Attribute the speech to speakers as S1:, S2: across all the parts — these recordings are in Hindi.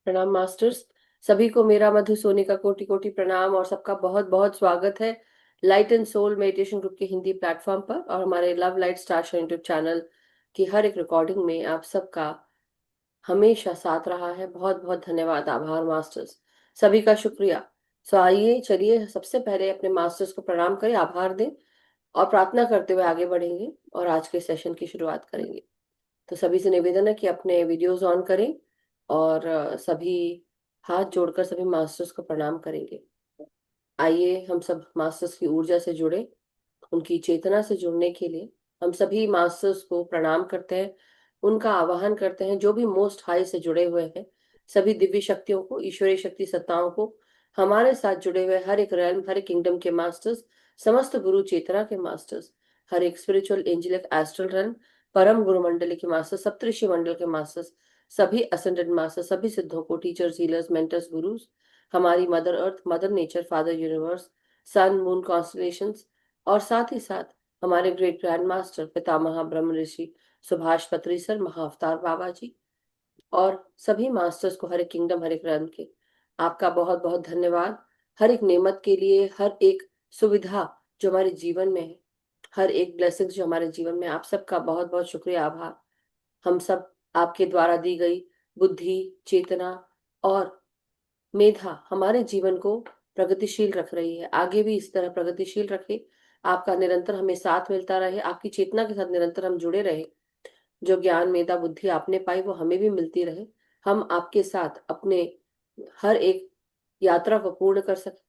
S1: प्रणाम मास्टर्स। सभी को मेरा मधु सोनी का कोटि कोटि प्रणाम और सबका बहुत बहुत स्वागत है light and soul meditation group के हिंदी प्लेटफॉर्म पर और हमारे love light star show YouTube channel की हर एक रिकॉर्डिंग में आप सबका हमेशा साथ रहा है। बहुत बहुत धन्यवाद, आभार मास्टर्स, सभी का शुक्रिया। सो आइए चलिए सबसे पहले अपने मास्टर्स को प्रणाम करें, आभार दें और प्रार्थना करते हुए आगे बढ़ेंगे और आज के सेशन की शुरुआत करेंगे। तो सभी से निवेदन है कि अपने वीडियोस ऑन करें और सभी हाथ जोड़कर सभी मास्टर्स को प्रणाम करेंगे। आइए हम सब मास्टर्स की ऊर्जा से जुड़े, उनकी चेतना से जुड़ने के लिए हम सभी मास्टर्स को प्रणाम करते हैं, उनका आवाहन करते हैं जो भी मोस्ट हाई से जुड़े हुए हैं, सभी दिव्य शक्तियों को, ईश्वरीय शक्ति सत्ताओं को, हमारे साथ जुड़े हुए हर एक रैल्म, हर एक किंगडम के मास्टर्स, समस्त गुरु चेतना के मास्टर्स, हर एक स्पिरिचुअल एंजेलिक एस्ट्रल रैल्म, परम गुरु मंडली के मास्टर्स, सप्तऋषि मंडल के मास्टर्स, सभी असेंडेड मास्टर्स, सभी सिद्धों को, टीचर्स, हीलर्स, मेंटर्स, गुरुज, हमारी mother earth, mother nature, father universe, sun moon constellations और साथ ही साथ हमारे ग्रेट ग्रैंड मास्टर पितामह ब्रह्म ऋषि सुभाष पत्री सर, महाअवतार बाबा जी और सभी मास्टर्स को, हर एक किंगडम, हर एक रन के आपका बहुत बहुत धन्यवाद। हर एक नेमत के लिए, हर एक सुविधा जो हमारे जीवन में है, हर एक ब्लेसिंग्स जो हमारे जीवन में, आप सबका बहुत बहुत शुक्रिया, आभार। हम सब आपके द्वारा दी गई बुद्धि, चेतना और मेधा हमारे जीवन को प्रगतिशील रख रही है। आगे भी इस तरह प्रगतिशील रखे, आपका निरंतर हमें साथ मिलता रहे, आपकी चेतना के साथ निरंतर हम जुड़े रहे। जो ज्ञान, मेधा, बुद्धि आपने पाई वो हमें भी मिलती रहे, हम आपके साथ अपने हर एक यात्रा को पूर्ण कर सके।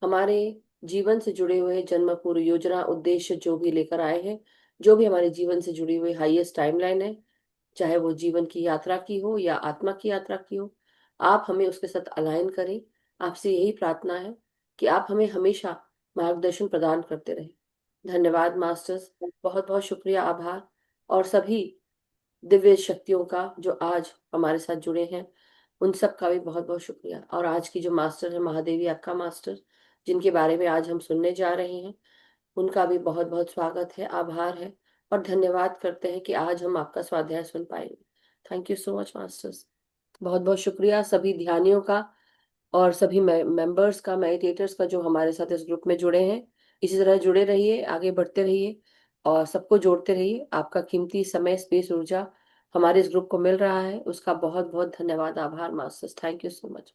S1: हमारे जीवन से जुड़े हुए जन्म पूर्व योजना, उद्देश्य जो भी लेकर आए हैं, जो भी हमारे जीवन से जुड़ी हुई हाईएस्ट टाइमलाइन है, चाहे वो जीवन की यात्रा की हो या आत्मा की यात्रा की हो, आप हमें उसके साथ अलाइन करें। आपसे यही प्रार्थना है कि आप हमें हमेशा मार्गदर्शन प्रदान करते रहें। धन्यवाद मास्टर्स, बहुत बहुत शुक्रिया, आभार। और सभी दिव्य शक्तियों का जो आज हमारे साथ जुड़े हैं, उन सब का भी बहुत बहुत शुक्रिया। और आज की जो मास्टर है महादेवी अक्का मास्टर, जिनके बारे में आज हम सुनने जा रहे हैं, उनका भी बहुत बहुत स्वागत है, आभार है और धन्यवाद करते हैं कि आज हम आपका स्वाध्याय सुन पाएंगे। Thank you so much masters, बहुत बहुत शुक्रिया सभी ध्यानियों का और सभी मेंबर्स का, मेडिटेटर्स का जो हमारे साथ इस ग्रुप में जुड़े हैं। इसी तरह जुड़े रहिए, आगे बढ़ते रहिए और सबको जोड़ते रहिए। आपका कीमती समय, स्पेस, ऊर्जा हमारे इस ग्रुप को मिल रहा है, उसका बहुत बहुत धन्यवाद, आभार masters, thank you so much.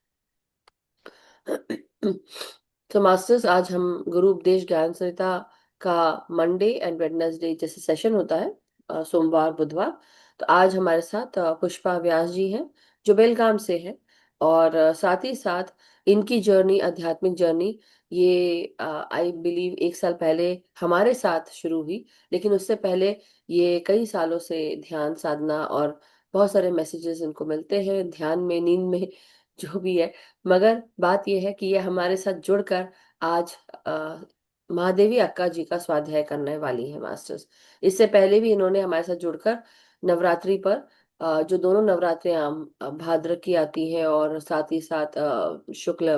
S1: तो मास्टर्स, आज हम गुरु उपदेश ज्ञान सरिता का मंडे एंड वेडनेसडे जैसे सेशन होता है, सोमवार बुधवार, तो आज हमारे साथ पुष्पा व्यास जी हैं जो बेलगाम से हैं और साथ ही साथ इनकी जर्नी, आध्यात्मिक जर्नी, ये आई बिलीव 1 साल पहले हमारे साथ शुरू हुई, लेकिन उससे पहले ये कई सालों से ध्यान साधना और बहुत सारे मैसेजेस इनको मिलते हैं ध्यान में, नींद में, जो भी है। मगर बात यह है कि ये हमारे साथ जुड़कर आज महादेवी अक्का जी का स्वाध्याय करने वाली है मास्टर्स। इससे पहले भी इन्होंने हमारे साथ जुड़कर नवरात्रि पर जो दोनों नवरात्रियां भाद्र की आती हैं और साथ ही साथ शुक्ल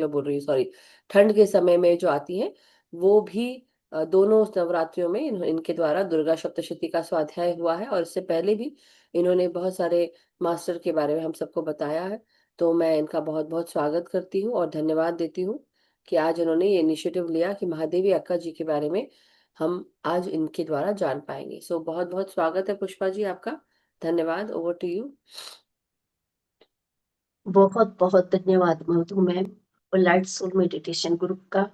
S1: बोल रही हूँ, सॉरी, ठंड के समय में जो आती हैं, वो भी दोनों नवरात्रियों में इनके द्वारा दुर्गा सप्तशती का स्वाध्याय हुआ है और इससे पहले भी इन्होंने बहुत सारे मास्टर के बारे में हम सबको बताया है। तो मैं इनका बहुत बहुत स्वागत करती हूँ और धन्यवाद देती हूँ कि आज इन्होंने ये इनिशिएटिव लिया कि महादेवी अक्का जी के बारे में हम आज इनके द्वारा जान पाएंगे। सो बहुत बहुत स्वागत है पुष्पा जी आपका, धन्यवाद, ओवर टू यू।
S2: बहुत बहुत धन्यवाद मधु मैम और लाइट सोल मेडिटेशन ग्रुप का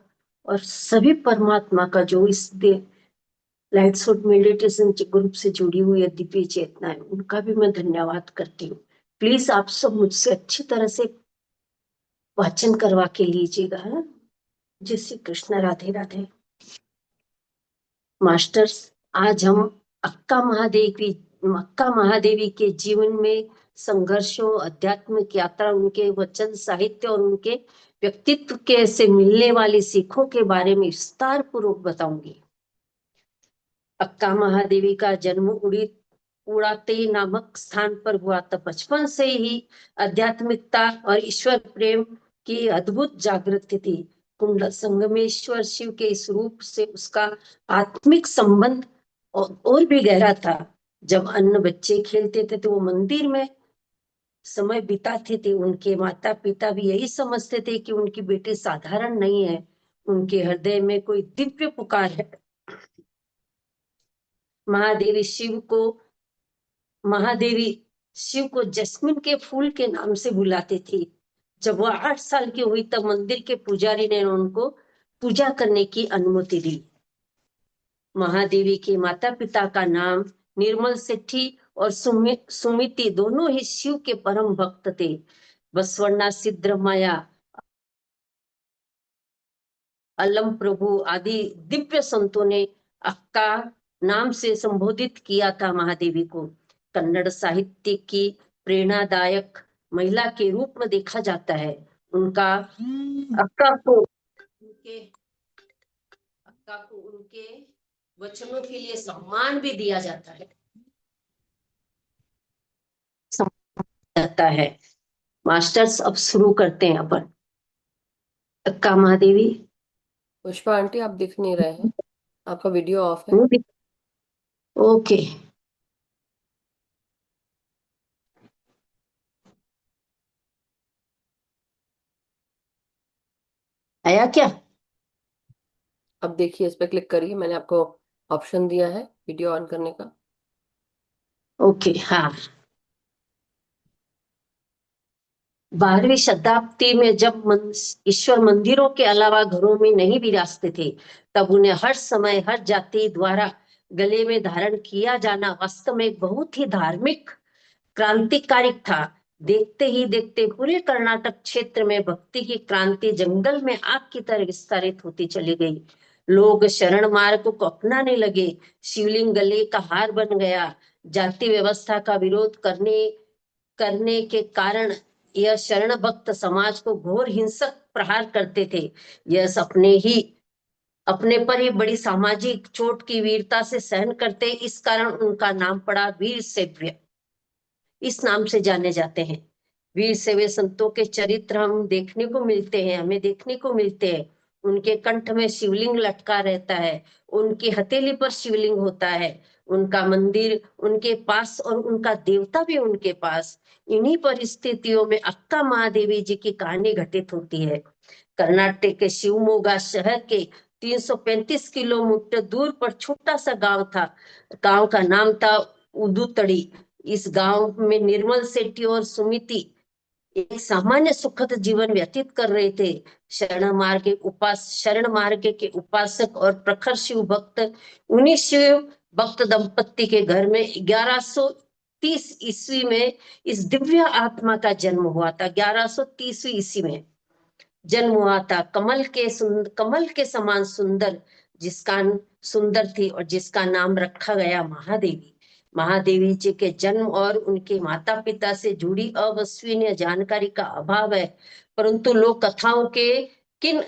S2: और सभी परमात्मा का जो इस लाइट सोल मेडिटेशन ग्रुप से जुड़ी हुई है दिव्य चेतना है, उनका भी मैं धन्यवाद करती हूँ। प्लीज आप सब मुझसे अच्छी तरह से वाचन करवा के लीजिएगा, हाँ? जय श्री कृष्ण, राधे राधे। मास्टर्स, आज हम अक्का महादेवी के जीवन में संघर्षों, आध्यात्मिक यात्रा, उनके वचन साहित्य और उनके व्यक्तित्व के से मिलने वाली सीखों के बारे में विस्तार पूर्वक बताऊंगी। अक्का महादेवी का जन्म उड़ाते नामक स्थान पर हुआ था। बचपन से ही आध्यात्मिकता और ईश्वर प्रेम की अद्भुत जागृति थी। कुंड संगमेश्वर शिव के इस रूप से उसका आत्मिक संबंध और भी गहरा था। जब अन्य बच्चे खेलते थे तो वो मंदिर में समय बिताते थे, उनके माता पिता भी यही समझते थे कि उनकी बेटी साधारण नहीं है, उनके हृदय में कोई दिव्य पुकार है। महादेवी शिव को महादेवी शिव को जैस्मिन के फूल के नाम से बुलाती थी। जब वह 8 साल की हुई तब मंदिर के पुजारी ने उनको पूजा करने की अनुमति दी। महादेवी के माता पिता का नाम निर्मल सेठी और सुमिति दोनों ही शिव के परम भक्त थे। बसवण्णा, सिद्धरामैया, अलम प्रभु आदि दिव्य संतों ने अक्का नाम से संबोधित किया था महादेवी को। कन्नड़ साहित्य की प्रेरणादायक महिला के रूप में देखा जाता है। उनका अक्का को उनके अक्का को उनके वचनों के लिए सम्मान भी दिया जाता है। मास्टर्स अब शुरू करते हैं अपन। अक्का महादेवी।
S1: पुष्पा आंटी, आप दिख नहीं रहे हैं, आपका वीडियो ऑफ है।
S2: ओके। आया क्या?
S1: अब देखिए, इस पे क्लिक करिए, मैंने आपको ऑप्शन दिया है वीडियो ऑन करने का।
S2: ओके, हाँ। 12वीं शताब्दी में जब ईश्वर मंदिरों के अलावा घरों में नहीं विराजते थे, तब उन्हें हर समय हर जाति द्वारा गले में धारण किया जाना वास्तव में एक बहुत ही धार्मिक क्रांतिकारिक था। देखते ही देखते पूरे कर्नाटक क्षेत्र में भक्ति की क्रांति जंगल में आग की तरह विस्तारित होती चली गई। लोग शरण मार्ग को अपनाने लगे। शिवलिंग गले का हार बन गया। जाति व्यवस्था का विरोध करने करने के कारण यह शरण भक्त समाज को घोर हिंसक प्रहार करते थे। यह अपने पर ही बड़ी सामाजिक चोट की वीरता से सहन करते, इस कारण उनका नाम पड़ा वीर सेव्य। इस नाम से जाने जाते हैं। वीर सेव्य संतों के चरित्र हम देखने को मिलते हैं, हमें देखने को मिलते हैं। उनके कंठ में शिवलिंग लटका रहता है, उनकी हथेली पर शिवलिंग होता है, उनका मंदिर उनके पास और उनका देवता भी उनके पास। इन्हीं परिस्थितियों में अक्का महादेवी जी की कहानी घटित होती है। कर्नाटक के शिवमोगा शहर के 335 किलोमीटर दूर पर छोटा सा गांव था। गांव का नाम था उदुतड़ी। इस गांव में निर्मल सेठी और सुमिति एक सामान्य सुखद जीवन व्यतीत कर रहे थे। शरण मार्ग के उपासक और प्रखर शिव भक्त उन्हीं शिव भक्त दंपत्ति के घर में 1130 ईस्वी में इस दिव्य आत्मा का जन्म हुआ था। 1130 ईस्वी में जन्म हुआ था। कमल के समान जिसका सुंदर थी और जिसका नाम रखा गया महादेवी। महादेवी जी के जन्म और उनके माता पिता से जुड़ी अविश्वसनीय जानकारी का अभाव है, परंतु लोक कथाओं के किन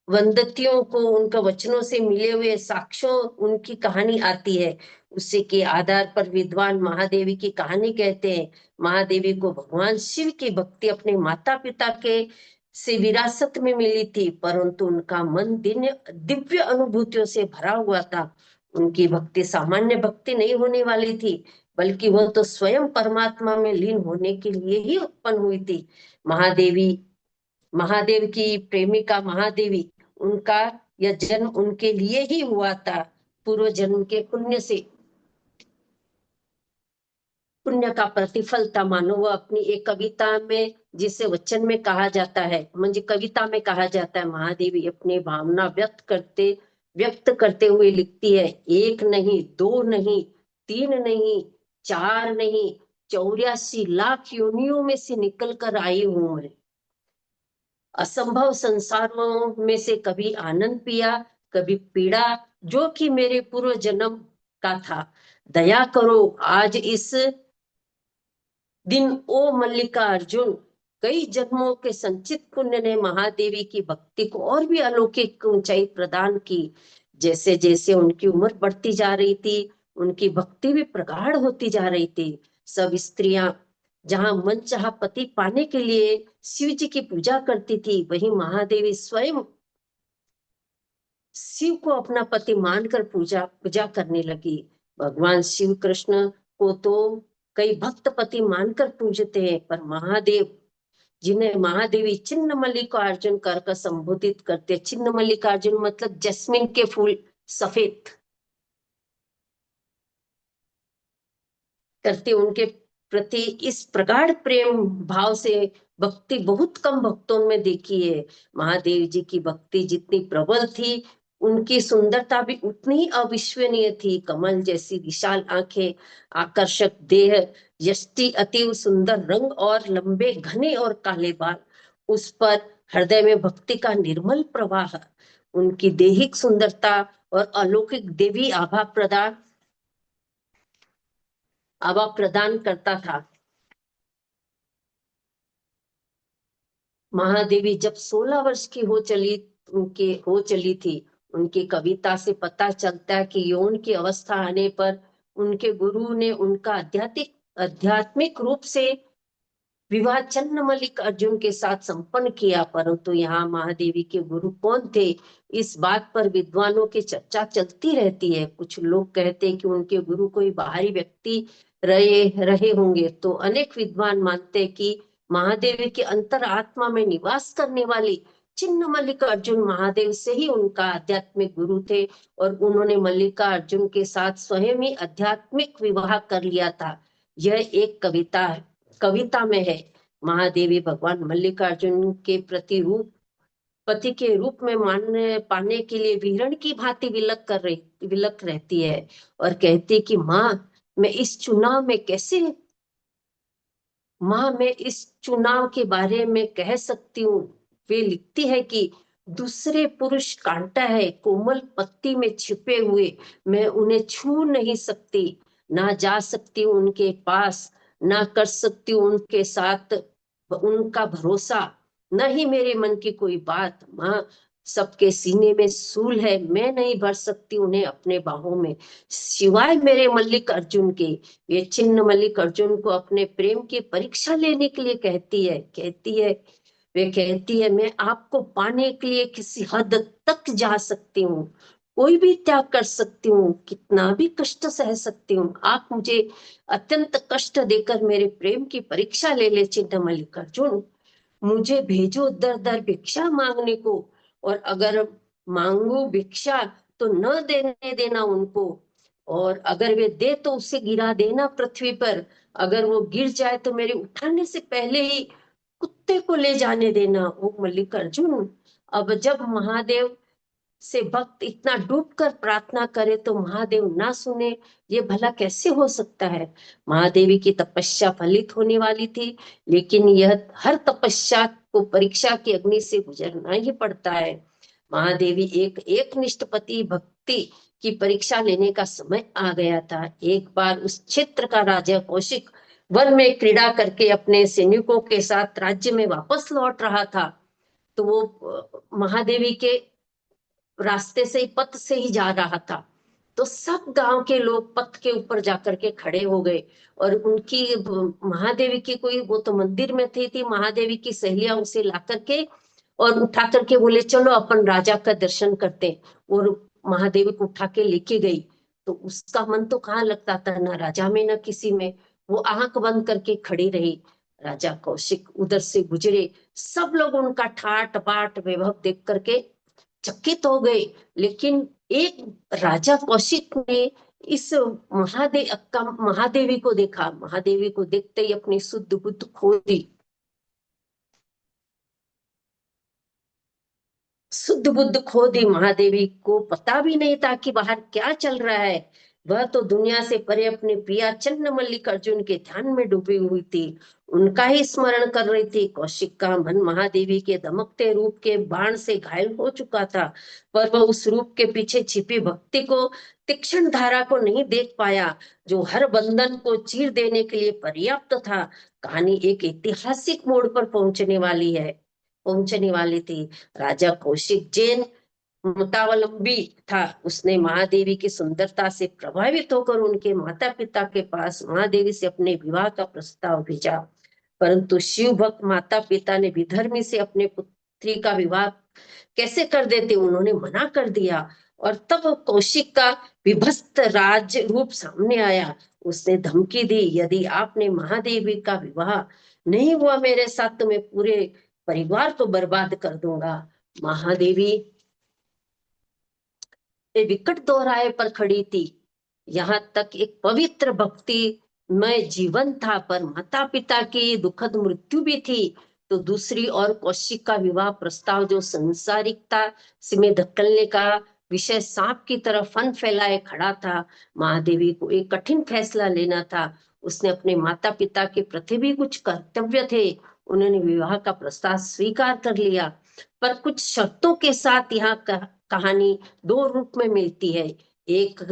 S2: वदंतियों को उनके वचनों से मिले हुए साक्ष्यों उनकी कहानी आती है, उसी के आधार पर विद्वान महादेवी की कहानी कहते हैं। महादेवी को भगवान शिव की भक्ति अपने माता पिता के से विरासत में मिली थी, परंतु उनका मन दिव्य अनुभूतियों से भरा हुआ था। उनकी भक्ति सामान्य भक्ति नहीं होने वाली थी, बल्कि वह तो स्वयं परमात्मा में लीन होने के लिए ही उत्पन्न हुई थी। महादेव की प्रेमिका महादेवी, उनका यह जन्म उनके लिए ही हुआ था। पूर्व जन्म के पुण्य का प्रतिफल था मानो। वह अपनी एक कविता में, जिसे वचन में कहा जाता है, मुझे कविता में कहा जाता है, महादेवी अपनी भावना व्यक्त करते हुए लिखती है, 1 नहीं, 2 नहीं, 3 नहीं, 4 नहीं, 84 लाख योनियों में से निकल कर आई हूं मैं। असंभव संसारों में से कभी आनंद पिया, कभी पीड़ा, जो कि मेरे पूर्व जन्म का था। दया करो आज इस दिन ओ मल्लिकार्जुन। कई जन्मों के संचित पुण्य ने महादेवी की भक्ति को और भी अलौकिक ऊंचाई प्रदान की। जैसे जैसे उनकी उम्र बढ़ती जा रही थी, उनकी भक्ति भी प्रगाढ़ होती जा रही थी। सब स्त्रियां जहां मनचाहा पति पाने के लिए शिव जी की पूजा करती थी, वहीं महादेवी स्वयं शिव को अपना पति मानकर पूजा पूजा करने लगी। भगवान शिव कृष्ण को तो कई भक्त पति मानकर पूजते हैं, पर महादेव, जिन्हें महादेवी चिन्न मल्लिकार्जुन कर कर संबोधित करते हैं। चिन्न मल्लिकार्जुन मतलब जैस्मिन के फूल, सफेद, करते उनके प्रति इस प्रगाढ़ प्रेम भाव से भक्ति बहुत कम भक्तों में देखी है। महादेव जी की भक्ति जितनी प्रबल थी, उनकी सुंदरता भी उतनी ही अविश्वसनीय थी। कमल जैसी विशाल आंखें, आकर्षक देह, यष्टि, अति सुंदर रंग और लंबे घने और काले बाल, उस पर हृदय में भक्ति का निर्मल प्रवाह, उनकी दैहिक सुंदरता और अलौकिक देवी आभा प्रदान करता था। महादेवी जब 16 वर्ष की हो चली थी, उनकी कविता से पता चलता है कि यौन की अवस्था आने पर उनके गुरु ने उनका आध्यात्मिक रूप से विवाह चन्न मल्लिक अर्जुन के साथ संपन्न किया। परंतु यहाँ महादेवी के गुरु कौन थे, इस बात पर विद्वानों की चर्चा चलती रहती है। कुछ लोग कहते हैं कि उनके गुरु कोई बाहरी व्यक्ति रहे रहे होंगे, तो अनेक विद्वान मानते हैं कि महादेवी के अंतर आत्मा में निवास करने वाली चिन्ह मल्लिका अर्जुन महादेव से ही उनका आध्यात्मिक गुरु थे, और उन्होंने मल्लिका अर्जुन के साथ स्वयं ही आध्यात्मिक विवाह कर लिया था। यह एक कविता में है। महादेवी भगवान मल्लिकार्जुन के पति के रूप में मानने पाने के लिए वीरण की भांति विलक रहती है, और कहती कि मैं इस चुनाव में कैसे माँ मैं इस चुनाव के बारे में कह सकती हूँ। वे लिखती है कि दूसरे पुरुष कांटा है कोमल पत्ती में छिपे हुए, मैं उन्हें छू नहीं सकती, ना जा सकती हूँ उनके पास, ना कर सकती हूँ उनके साथ उनका भरोसा, न ही मेरे मन की कोई बात। माँ सबके सीने में सूल है, मैं नहीं भर सकती उन्हें अपने बाहों में, सिवाय मेरे मल्लिक अर्जुन के। ये छिन्न मल्लिक अर्जुन को अपने प्रेम की परीक्षा लेने के लिए कहती है मैं आपको पाने के लिए किसी हद तक जा सकती हूँ, कोई भी त्याग कर सकती हूँ, कितना भी कष्ट सह सकती हूँ। आप मुझे अत्यंत कष्ट देकर मेरे प्रेम की परीक्षा ले छिन्न मल्लिक अर्जुन। मुझे भेजो दर दर भिक्षा मांगने को, और अगर मांगू भिक्षा तो न देने देना उनको, और अगर वे दे तो उसे गिरा देना पृथ्वी पर, अगर वो गिर जाए तो मेरे उठाने से पहले ही कुत्ते को ले जाने देना। ओ मल्लिकार्जुन, अब जब महादेव से भक्त इतना डूबकर प्रार्थना करे तो महादेव ना सुने, ये भला कैसे हो सकता है। महादेवी की तपस्या फलित होने वाली थी, लेकिन यह हर तपस्या को परीक्षा की अग्नि से गुजरना ही पड़ता है। महादेवी एक निष्ठ पति भक्ति की परीक्षा लेने का समय आ गया था। एक बार उस क्षेत्र का राजा कौशिक वन में क्रीड़ा करके अपने सैनिकों के साथ राज्य में वापस लौट रहा था, तो वो महादेवी के रास्ते से ही पथ से ही जा रहा था। तो सब गांव के लोग पथ के ऊपर जाकर के खड़े हो गए, और उनकी महादेवी की कोई, वो तो मंदिर में थी महादेवी की सहेलियां उसे ला करके और उठा करके बोले चलो अपन राजा का दर्शन करते, और महादेवी को उठा के लेके गई। तो उसका मन तो कहाँ लगता था, ना राजा में ना किसी में, वो आंख बंद करके खड़ी रही। राजा कौशिक उधर से गुजरे, सब लोग उनका ठाट बाट वैभव देख करके चकित हो गए। लेकिन एक राजा कौशिक ने इस महादेवी को देखा। महादेवी को देखते ही अपनी शुद्ध बुद्ध खो दी, शुद्ध बुद्ध खो दी। महादेवी को पता भी नहीं था कि बाहर क्या चल रहा है। वह तो दुनिया से परे अपने पिया चन्न मल्लिक अर्जुन के ध्यान में डूबी हुई थी, उनका ही स्मरण कर रही थी। कौशिक का मन महादेवी के दमकते रूप के बाण से घायल हो चुका था, पर वह उस रूप के पीछे छिपी भक्ति को, तीक्ष्ण धारा को नहीं देख पाया, जो हर बंधन को चीर देने के लिए पर्याप्त था। कहानी एक ऐतिहासिक मोड़ पर पहुंचने वाली थी। राजा कौशिक जैन मतावलंबी था। उसने महादेवी की सुंदरता से प्रभावित होकर उनके माता पिता के पास महादेवी से अपने विवाह का प्रस्ताव भेजा, परंतु शिव भक्त माता पिता ने विधर्मी से अपने पुत्री का विवाह कैसे कर देते, उन्होंने मना कर दिया। और तब कौशिक का विभस्त राज रूप सामने आया। उसने धमकी दी, यदि आपने महादेवी का विवाह नहीं हुआ मेरे साथ तो मैं पूरे परिवार को बर्बाद कर दूंगा। महादेवी ये विकट दोहराए पर खड़ी थी। यहाँ तक एक पवित्र भक्ति में जीवन था, पर माता पिता की दुखद मृत्यु भी थी। तो दूसरी ओर कौशिक का विवाह प्रस्ताव जो संसारिकता से में धकेलने का विषय सांप की तरह फन फैलाए खड़ा था। महादेवी को एक कठिन फैसला लेना था। उसने अपने माता पिता के प्रति भी कुछ कर्तव्य थे। उन्होंने विवाह का प्रस्ताव स्वीकार कर लिया, पर कुछ शर्तों के साथ। यहाँ कहानी दो रूप में मिलती है। एक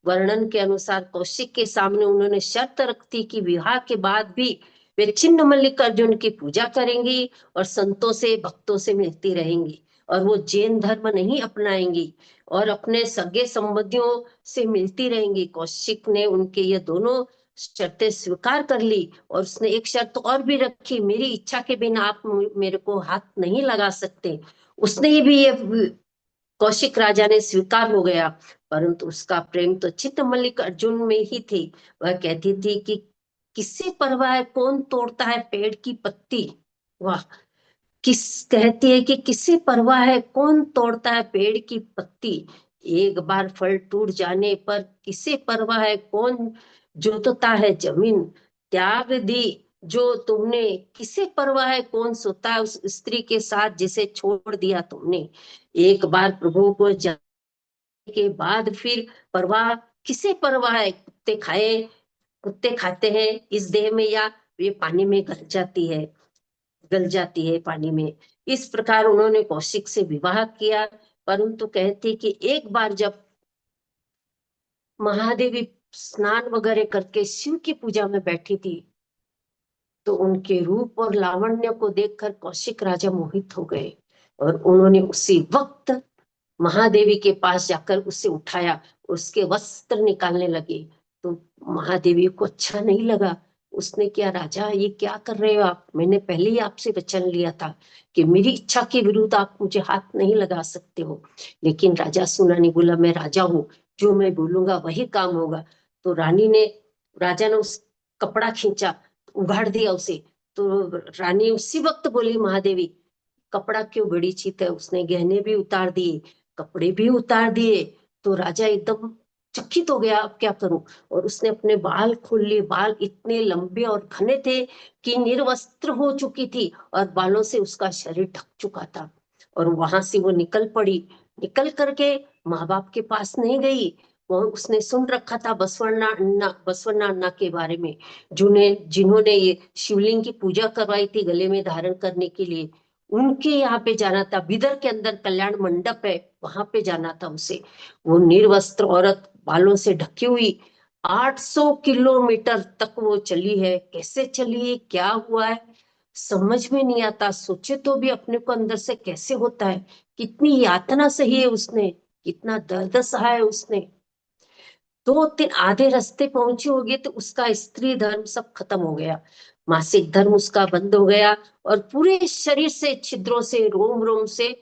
S2: वर्णन के अनुसार कौशिक के सामने उन्होंने शर्त रखी कि विवाह के बाद भी वे छिन्न मल्लिकार्जुन की पूजा करेंगी और संतों से भक्तों से मिलती रहेंगी, और वो जैन धर्म नहीं अपनाएंगी और अपने सगे संबंधियों से मिलती रहेंगी। कौशिक ने उनके ये दोनों शर्तें स्वीकार कर ली, और उसने एक शर्त और भी रखी, मेरी इच्छा के बिना आप मेरे को हाथ नहीं लगा सकते। उसने भी ये कौशिक राजा ने स्वीकार हो गया, परंतु उसका प्रेम तो चित्त मल्लिक अर्जुन में ही थी। वह कहती थी कि किससे परवाह है कौन तोड़ता है पेड़ की पत्ती। वाह! किस कहती है कि किससे परवाह है कौन तोड़ता है पेड़ की पत्ती। एक बार फल टूट जाने पर किसे परवाह है कौन जोतता है जमीन। त्याग दी जो तुमने, किसे परवाह है कौन सोता है उस स्त्री के साथ जिसे छोड़ दिया तुमने। एक बार प्रभु को जाने के बाद फिर परवाह, किसे परवाह है कुत्ते खाते हैं इस देह में, या ये पानी में गल जाती है पानी में। इस प्रकार उन्होंने कौशिक से विवाह किया। परंतु कहती कि एक बार जब महादेवी स्नान वगैरह करके शिव की पूजा में बैठी थी, तो उनके रूप और लावण्य को देखकर कौशिक राजा मोहित हो गए, और उन्होंने उसी वक्त महादेवी के पास जाकर उसे उठाया, उसके वस्त्र निकालने लगे। तो महादेवी को अच्छा नहीं लगा। उसने क्या, राजा ये क्या कर रहे हो आप, मैंने पहले ही आपसे वचन लिया था कि मेरी इच्छा के विरुद्ध आप मुझे हाथ नहीं लगा सकते हो। लेकिन राजा सुना नहीं, बोला मैं राजा हूं, जो मैं बोलूंगा वही काम होगा। तो राजा ने उस कपड़ा खींचा, उघाड़ दिया उसे। तो रानी उसी वक्त बोली, महादेवी कपड़ा क्यों बड़ी चीत है। उसने गहने भी उतार दिए, कपड़े भी उतार दिए। तो राजा एकदम चकित हो गया, अब क्या करूं। और उसने अपने बाल खोल लिए। बाल इतने लंबे और घने थे कि निर्वस्त्र हो चुकी थी, और बालों से उसका शरीर ढक चुका था। और वहां से वो निकल पड़ी। निकल करके माँ बाप के पास नहीं गई। वो उसने सुन रखा था बसवन्ना अन्ना के बारे में, जिन्होंने ये शिवलिंग की पूजा करवाई थी गले में धारण करने के लिए। उनके यहाँ पे जाना था, बिदर के अंदर कल्याण मंडप है, वहां पे जाना था उसे। वो निर्वस्त्र औरत बालों से ढकी हुई 800 किलोमीटर तक वो चली है। कैसे चली है, क्या हुआ है, समझ में नहीं आता। सोचे तो भी अपने को अंदर से कैसे होता है। कितनी यातना सही है उसने, कितना दर्द सहा है उसने। 2 दिन आधे रास्ते पहुंची होगी तो उसका स्त्री धर्म सब खत्म हो गया, मासिक धर्म उसका बंद हो गया, और पूरे शरीर से छिद्रों से रोम रोम से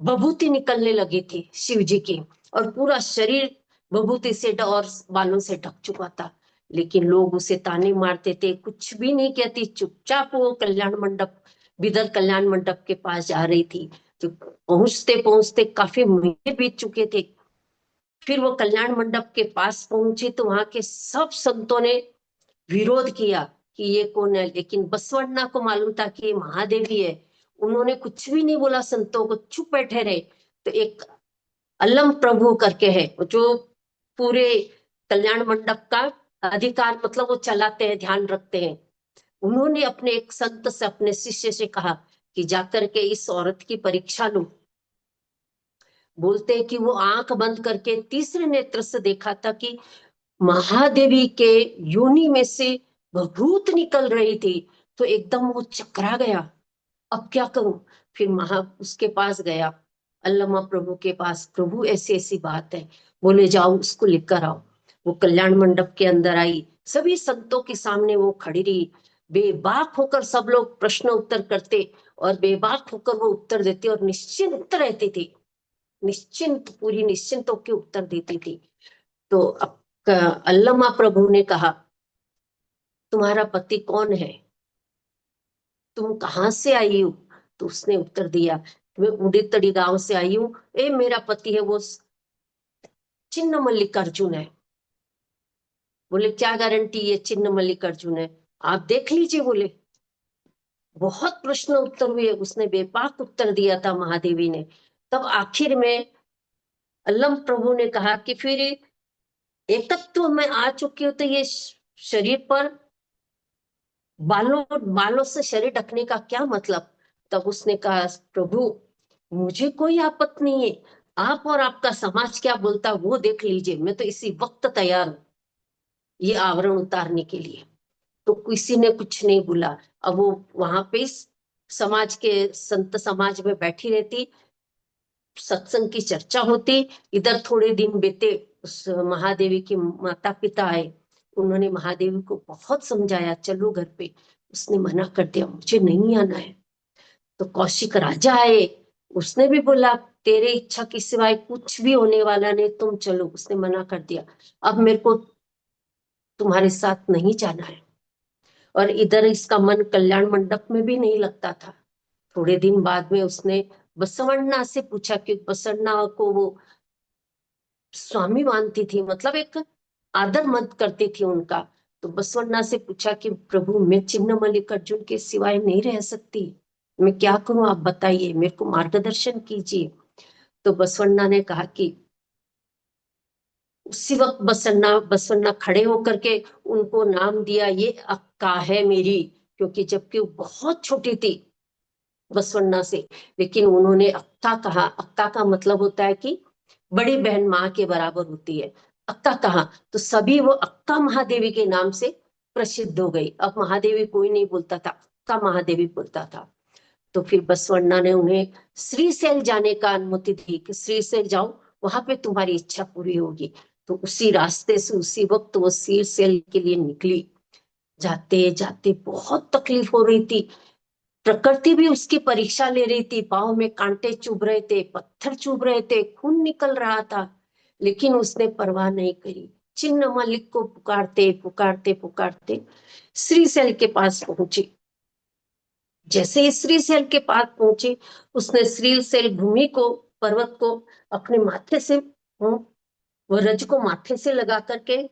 S2: बभूति निकलने लगी थी शिव जी की, और पूरा शरीर बभूति से और बालों से ढक चुका था। लेकिन लोग उसे ताने मारते थे, कुछ भी नहीं कहती, चुपचाप वो कल्याण मंडप, बिदर कल्याण मंडप के पास जा रही थी। तो पहुंचते पहुंचते काफी महीने बीत चुके थे। फिर वो कल्याण मंडप के पास पहुंची तो वहां के सब संतों ने विरोध किया कि ये कौन है। लेकिन बसवन्ना को मालूम था कि ये महादेवी है। उन्होंने कुछ भी नहीं बोला, संतों को चुप बैठे रहे। तो एक अलम प्रभु करके है जो पूरे कल्याण मंडप का अधिकार, मतलब वो चलाते हैं, ध्यान रखते हैं। उन्होंने अपने एक संत से, अपने शिष्य से कहा कि जाकर के इस औरत की परीक्षा लो। बोलते हैं कि वो आंख बंद करके तीसरे नेत्र से देखा था कि महादेवी के योनि में से भभूत निकल रही थी। तो एकदम वो चकरा गया, अब क्या करूं। फिर उसके पास गया, अल्लामा प्रभु के पास, प्रभु ऐसी ऐसी बात है। बोले जाओ उसको लेकर आओ। वो कल्याण मंडप के अंदर आई, सभी संतों के सामने वो खड़ी रही। बेबाक होकर सब लोग प्रश्न उत्तर करते, और बेबाक होकर वो उत्तर देती और निश्चिंत रहती थी। निश्चिंत, पूरी निश्चिंत होकर उत्तर देती थी। तो अल्लामा प्रभु ने कहा, तुम्हारा पति कौन है, तुम कहाँ से आई हो? तो उसने उत्तर दिया, मैं उड़ीतड़ी गांव से आई हूँ। मेरा पति है वो चिन्ह मल्लिकार्जुन है। बोले क्या गारंटी ये चिन्ह मल्लिकार्जुन है? आप देख लीजिए। बोले बहुत प्रश्न उत्तर हुए, उसने बेबाक उत्तर दिया था महादेवी ने। तब आखिर में अल्लम प्रभु ने कहा कि फिर एकत्व में आ चुकी हो तो ये शरीर पर बालों बालों से शरीर ढकने का क्या मतलब? तब उसने कहा, प्रभु मुझे कोई आपत्ति नहीं है, आप और आपका समाज क्या बोलता वो देख लीजिए, मैं तो इसी वक्त तैयार हूं ये आवरण उतारने के लिए। तो किसी ने कुछ नहीं बोला। अब वो वहां पे समाज के संत समाज में बैठी रहती, सत्संग की चर्चा होती। इधर थोड़े दिन बीते, उस महादेवी के माता पिता आए, उन्होंने महादेवी को बहुत समझाया चलो घर पे। उसने मना कर दिया, मुझे नहीं आना है। तो कौशिक राजा आए, उसने भी बोला तेरे इच्छा के सिवाय कुछ भी होने वाला नहीं, तुम चलो। उसने मना कर दिया, अब मेरे को तुम्हारे साथ नहीं जाना है। और इधर इसका मन कल्याण मंडप में भी नहीं लगता था। थोड़े दिन बाद में उसने बसवन्ना से पूछा, कि बसवन्ना को वो स्वामी मानती थी, मतलब एक आदर मत करती थी उनका। तो बसवन्ना से पूछा कि प्रभु मैं चिन्ह मल्लिकार्जुन के सिवाय नहीं रह सकती, मैं क्या करूं, आप बताइए, मेरे को मार्गदर्शन कीजिए। तो बसवन्ना ने कहा कि उसी वक्त बसवन्ना बसवन्ना खड़े होकर के उनको नाम दिया, ये अक्का है मेरी। क्योंकि जबकि वो बहुत छोटी थी बसवन्ना से, लेकिन उन्होंने अक्का कहा। अक्का का मतलब होता है कि बड़ी बहन माँ के बराबर होती है। अक्का कहा तो सभी वो अक्का महादेवी के नाम से प्रसिद्ध हो गई। अब महादेवी कोई नहीं बोलता था, अक्का महादेवी बोलता था। तो फिर बसवन्ना ने उन्हें श्रीशैल जाने का अनुमति दी, कि श्रीशैल जाओ, वहां पे तुम्हारी इच्छा पूरी होगी। तो उसी रास्ते से उसी वक्त वो श्रीशैल के लिए निकली। जाते जाते बहुत तकलीफ हो रही थी, प्रकृति भी उसकी परीक्षा ले रही थी। पाँव में कांटे चुभ रहे थे, पत्थर चुभ रहे थे, खून निकल रहा था, लेकिन उसने परवाह नहीं करी। चिन्ह मलिक को पुकारते पुकारते पुकारते श्रीशैल के पास पहुंची। जैसे ही श्रीशैल के पास पहुंची, उसने श्रीशैल भूमि को, पर्वत को अपने माथे से, वो रज को माथे से लगा करके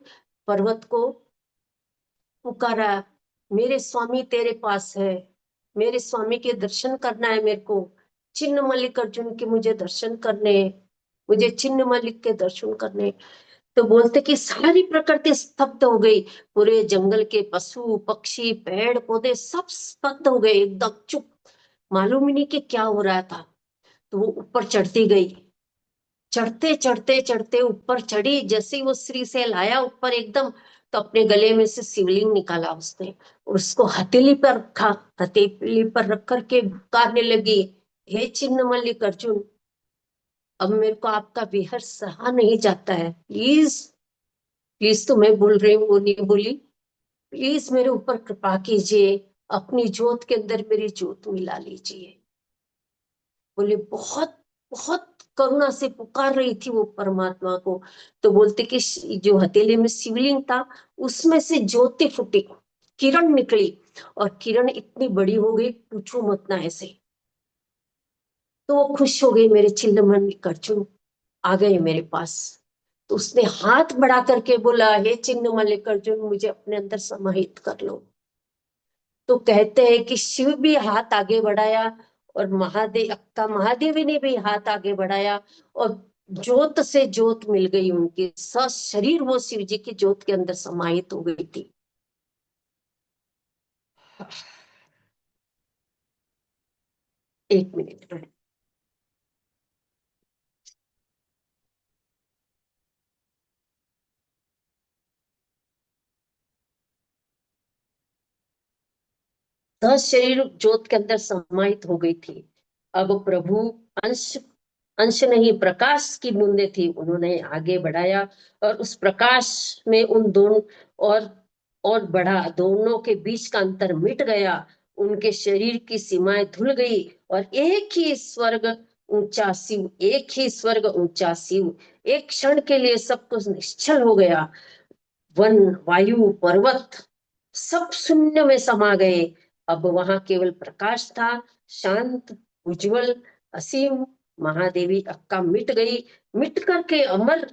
S2: पर्वत को पुकारा, मेरे स्वामी तेरे पास है, मेरे स्वामी के दर्शन करना है मेरे को, चिन्ह मल्लिक अर्जुन के मुझे दर्शन करने हैं, मुझे चिन्ह मल्लिक के दर्शन करने हैं। तो बोलते कि सारी प्रकृति स्तब्ध हो गई, पूरे जंगल के पशु पक्षी पेड़ पौधे सब स्तब्ध हो गए, एकदम चुप, मालूम ही नहीं कि क्या हो रहा था। तो वो ऊपर चढ़ती गई, चढ़ते चढ़ते चढ़ते ऊपर चढ़ी। जैसे ही वो श्रीशैल आया ऊपर एकदम, तो अपने गले में से शिवलिंग निकाला उसने और उसको हथेली पर रखा। हथेली पर रख करके पुकारने लगी, हे चिन्ह मल्लिक अर्जुन, अब मेरे को आपका विहर सहा नहीं जाता है, प्लीज प्लीज। तो मैं बोल रही हूँ, वो नहीं बोली, प्लीज मेरे ऊपर कृपा कीजिए, अपनी जोत के अंदर मेरी जोत मिला लीजिए। बोले बहुत बहुत करुणा से पुकार रही थी वो परमात्मा को। तो बोलते कि जो हथेली में शिवलिंग था, उसमें से ज्योति फूटी, किरण निकली, और किरण इतनी बड़ी हो गई पूछो मत ना ऐसे। तो वो खुश हो गई, मेरे चिल्लमन अर्जुन आ गए मेरे पास। तो उसने हाथ बढ़ा करके बोला, हे चिन्ह मल्लिक अर्जुन, मुझे अपने अंदर समाहित कर लो। तो कहते हैं कि शिव भी हाथ आगे बढ़ाया, और महादेव, अक्का महादेवी ने भी हाथ आगे बढ़ाया, और ज्योत से ज्योत मिल गई उनकी, शरीर वो शिव जी की ज्योत के अंदर समाहित हो गई थी। एक मिनट। 10 शरीर ज्योत के अंदर समाहित हो गई थी। अब प्रभु अंश अंश नहीं, प्रकाश की बूंदे थी, उन्होंने आगे बढ़ाया, और उस प्रकाश में उन दोनों, और बढ़ा, दोनों के बीच का अंतर मिट गया, उनके शरीर की सीमाएं धुल गई, और एक ही स्वर्ग ऊंचा शिव, एक ही स्वर्ग ऊंचा शिव, एक क्षण के लिए सब कुछ निश्चल हो गया। वन, वायु, पर्वत सब शून्य में समा गए। अब वहां केवल प्रकाश था, शांत, उज्जवल, असीम। महादेवी अक्का मिट गई, मिट करके अमर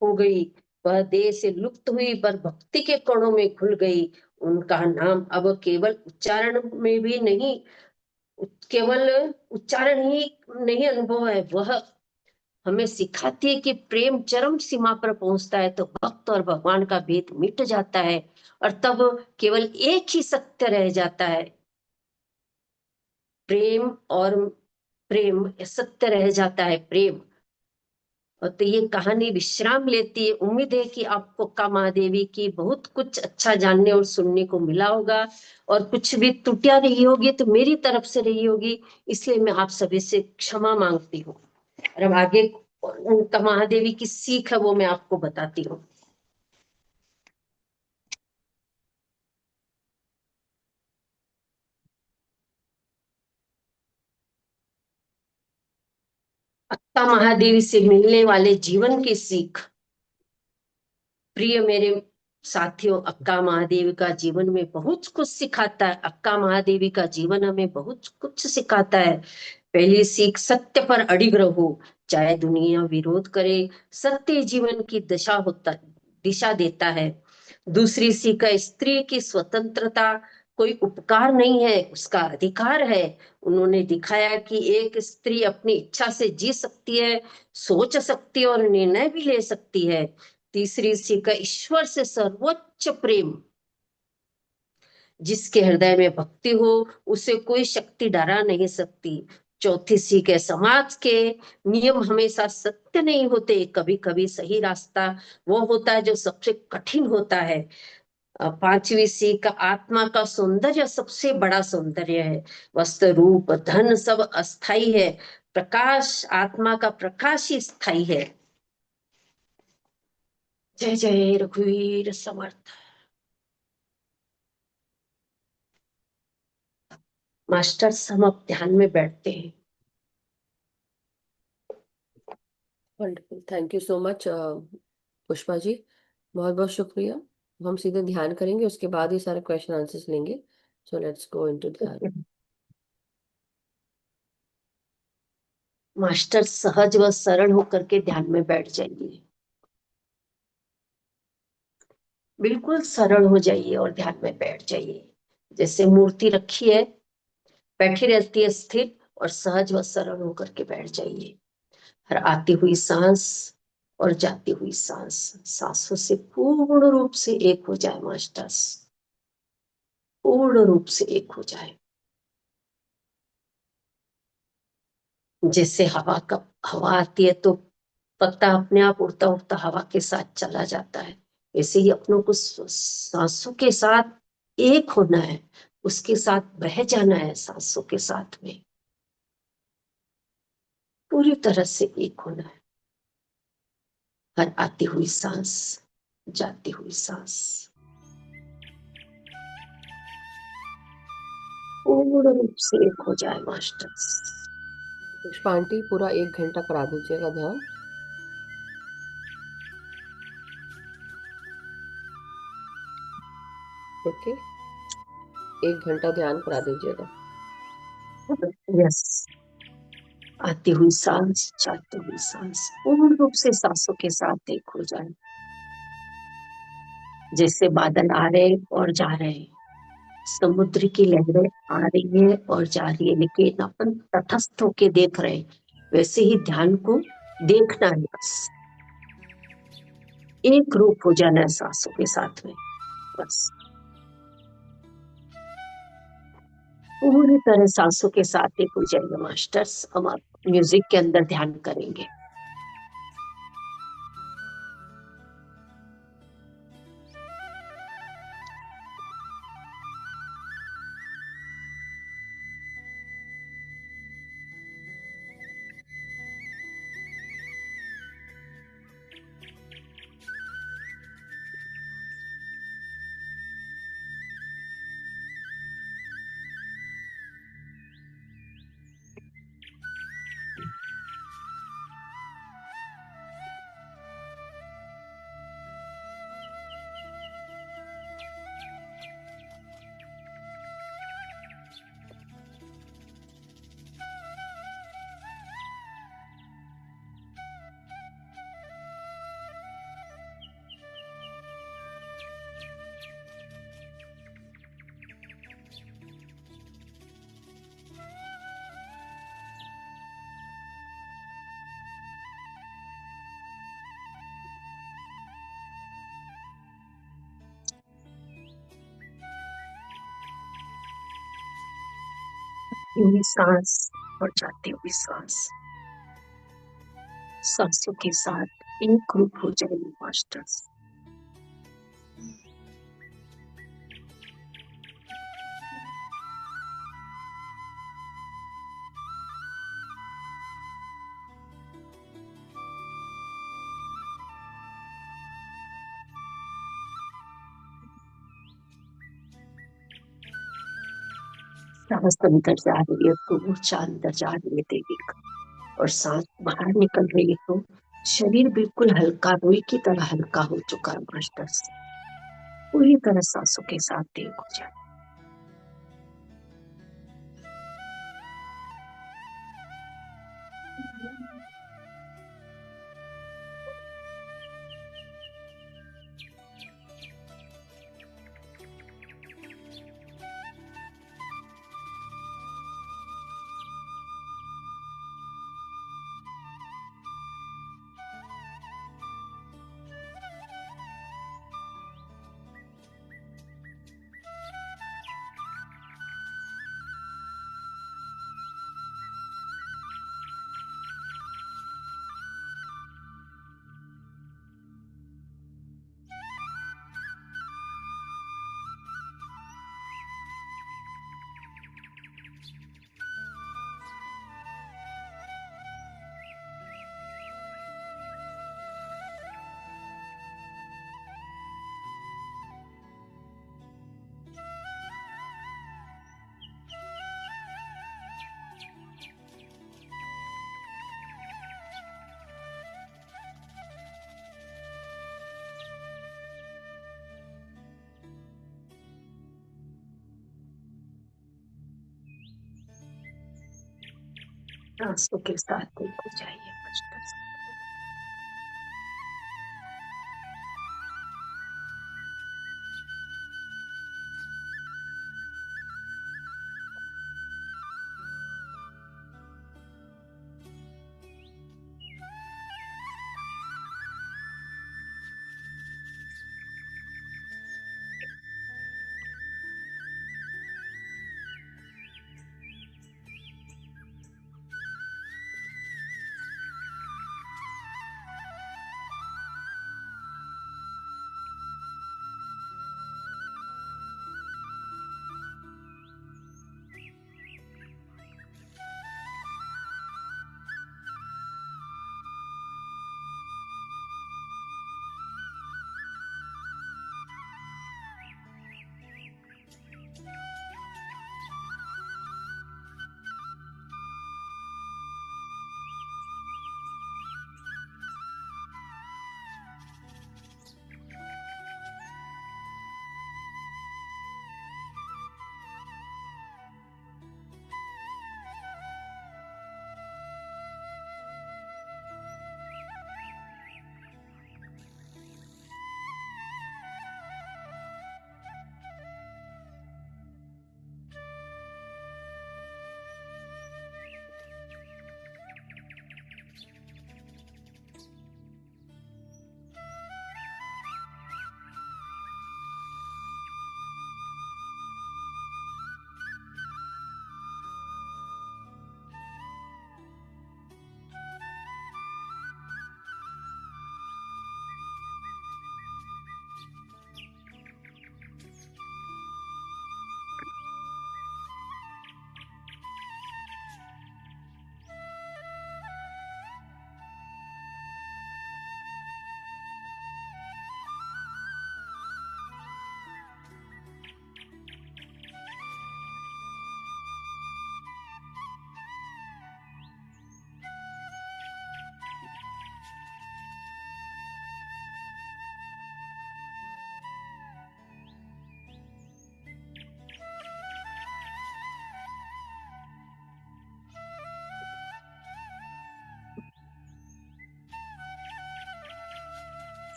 S2: हो गई। वह देह से लुप्त हुई पर भक्ति के कणों में घुल गई। उनका नाम अब केवल उच्चारण में भी नहीं, केवल उच्चारण ही नहीं अनुभव है, वह हमें सिखाती है कि प्रेम चरम सीमा पर पहुंचता है तो भक्त और भगवान का भेद मिट जाता है, और तब केवल एक ही सत्य रह जाता है, प्रेम। और प्रेम सत्य रह जाता है, प्रेम। और तो ये कहानी विश्राम लेती है। उम्मीद है कि आपको का महादेवी की बहुत कुछ अच्छा जानने और सुनने को मिला होगा, और कुछ भी त्रुटियां रही होगी तो मेरी तरफ से रही होगी, इसलिए मैं आप सभी से क्षमा मांगती हूँ। और अब आगे उनका महादेवी की सीख है वो मैं आपको बताती हूँ। अक्का महादेवी से मिलने वाले जीवन की सीख। प्रिय मेरे साथियों, अक्का महादेवी का जीवन में बहुत कुछ सिखाता है। अक्का महादेवी का जीवन हमें बहुत कुछ सिखाता है। पहली सीख, सत्य पर अडिग रहो, चाहे दुनिया विरोध करे, सत्य जीवन की दिशा देता है। दूसरी सीख है, स्त्री की स्वतंत्रता कोई उपकार नहीं है, उसका अधिकार है। उन्होंने दिखाया कि एक स्त्री अपनी इच्छा से जी सकती है, सोच सकती है और निर्णय भी ले सकती है। तीसरी सीख है, ईश्वर से सर्वोच्च प्रेम। जिसके हृदय में भक्ति हो उसे कोई शक्ति डरा नहीं सकती। चौथी सीख है, समाज के नियम हमेशा सत्य नहीं होते, कभी कभी सही रास्ता वो होता है जो सबसे कठिन होता है। पांचवी सीख, आत्मा का सौंदर्य सबसे बड़ा सौंदर्य है। वस्त्र, रूप, धन सब अस्थाई है, प्रकाश, आत्मा का प्रकाश ही स्थायी है। जय जय रघुवीर समर्थ। मास्टर्स, हम अब ध्यान में बैठते हैं।
S1: Wonderful, thank you so much Pushpa ji, बहुत बहुत शुक्रिया। हम सीधे ध्यान करेंगे, उसके बाद ही सारे क्वेश्चन आंसर्स लेंगे। सो लेट्स गो इनटू ध्यान।
S2: मास्टर, सहज व सरल होकर के ध्यान में बैठ जाइए। बिल्कुल सरल हो जाइए और ध्यान में बैठ जाइए। जैसे मूर्ति रखी है, बैठी रहती है स्थिर, और सहज व सरल होकर के बैठ जाइए। हर आती हुई सांस और जाती हुई सांस, सांसों से पूर्ण रूप से एक हो जाए मास्टर्स, पूर्ण रूप से एक हो जाए। जैसे हवा आती है तो पत्ता अपने आप उड़ता उड़ता हवा के साथ चला जाता है, ऐसे ही अपनों को सांसों के साथ एक होना है, उसके साथ बह जाना है, सांसों के साथ में पूरी तरह से एक होना है। हर आती हुई सांस, जाती हुई सांस, पूर्ण रूप से एक हो जाए मास्टर्स।
S1: पुष्पा आंटी, पूरा 1 घंटा करा दीजिएगा ध्यान। ओके, 1 घंटा ध्यान करा दीजिएगा।
S2: यस, आती हुई सांस, जाती हुई सांस, पूर्ण रूप से सांसों के साथ एक हो जाए। जैसे बादल आ रहे और जा रहे हैं, समुद्र की लहरें आ रही है और जा रही है, लेकिन अपन तटस्थ होके देख रहे हैं। वैसे ही ध्यान को देखना है, बस एक रूप हो जाना है सांसों के साथ में, बस पूरी तरह सांसों के साथ एक हो जाएगा मास्टर्स। हम आप म्यूजिक के अंदर ध्यान करेंगे। यूं ही सांस और जाती हुई सांस, सांसों के साथ एक रूप हो जाएगी मास्टर्स। सांस अंदर जा रही है तो ऊर्जा अंदर जा रही है देवी का, और सांस बाहर निकल रही है तो शरीर बिल्कुल हल्का, रुई की तरह हल्का हो चुका है मास्टर्स। पूरी तरह सांसों के साथ एक हो जाए। सांसों के साथ एक हो जाइए मास्टर्स।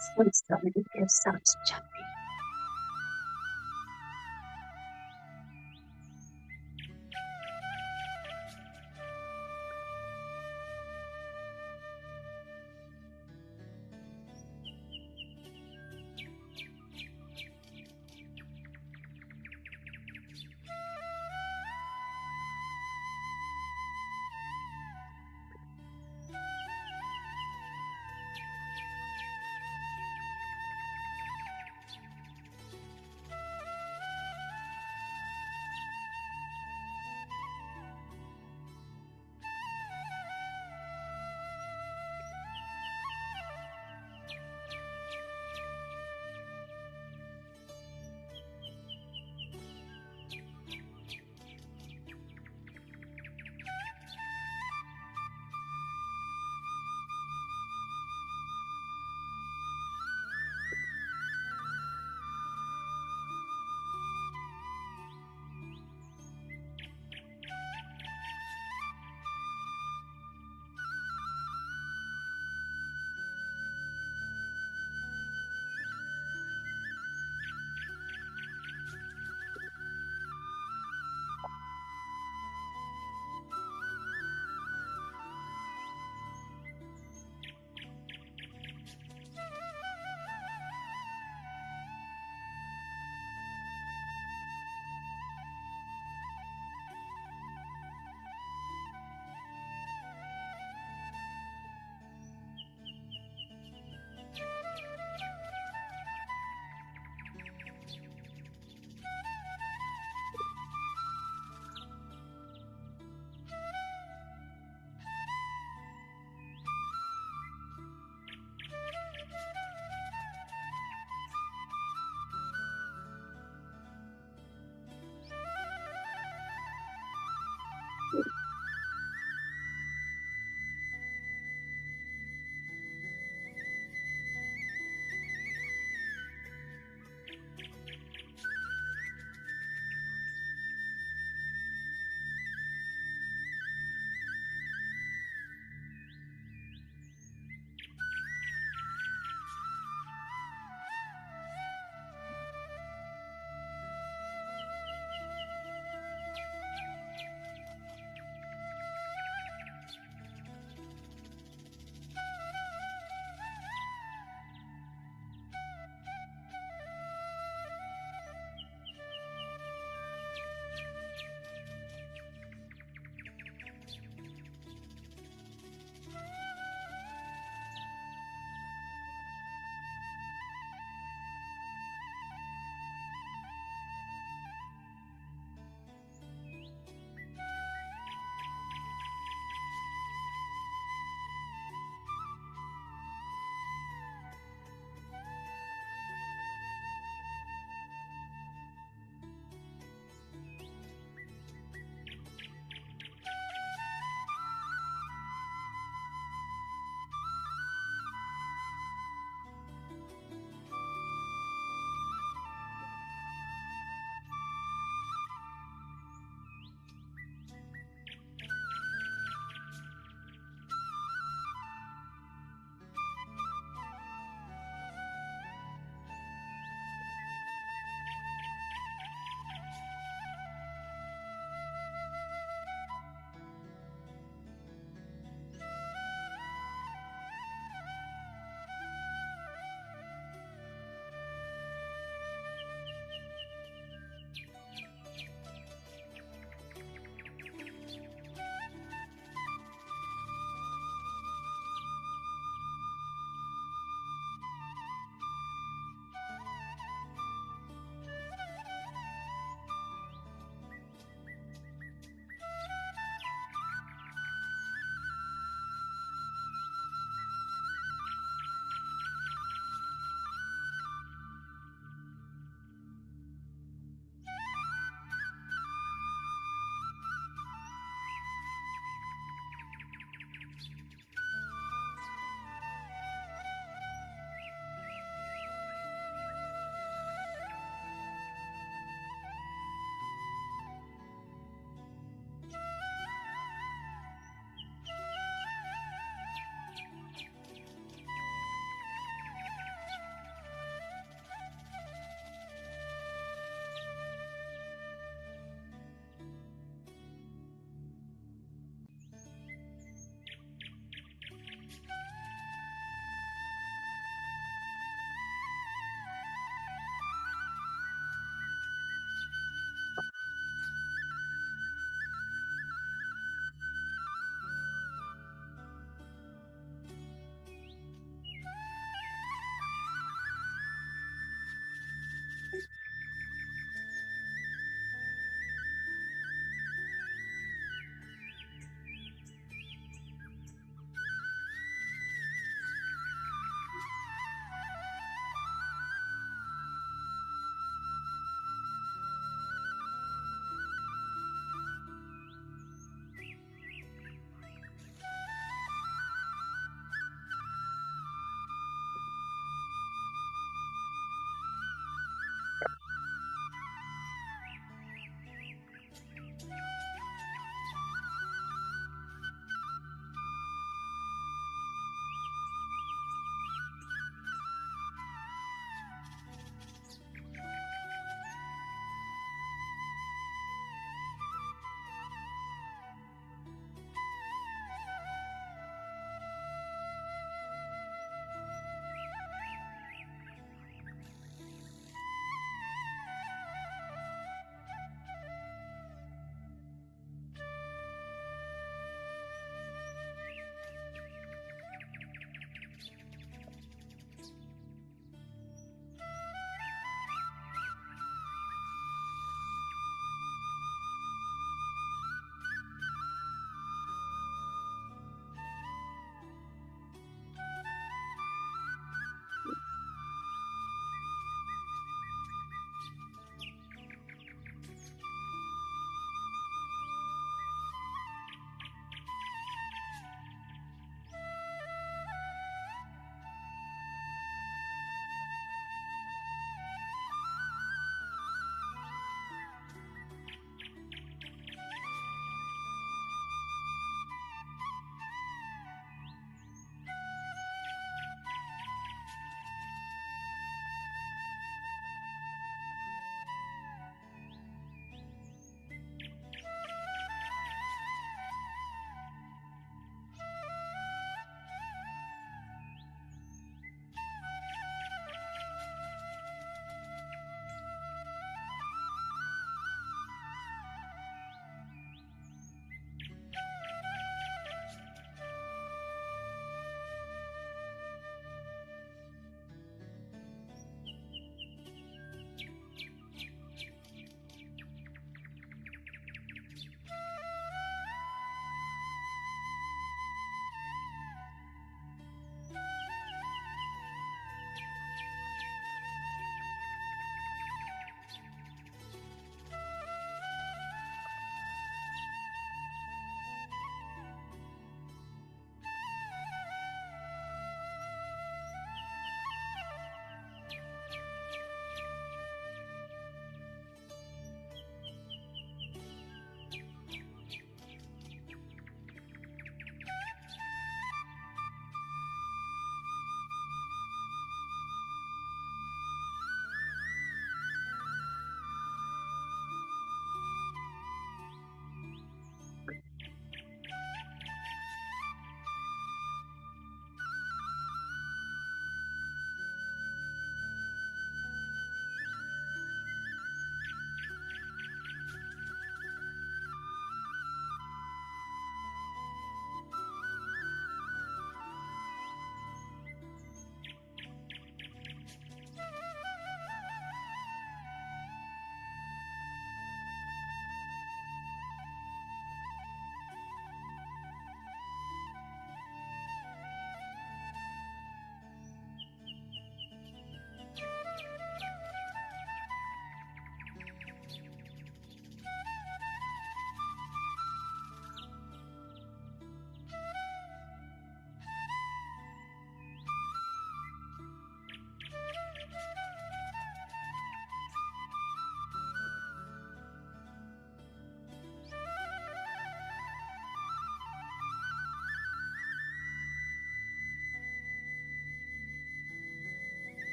S2: संसार के सांस जाती है।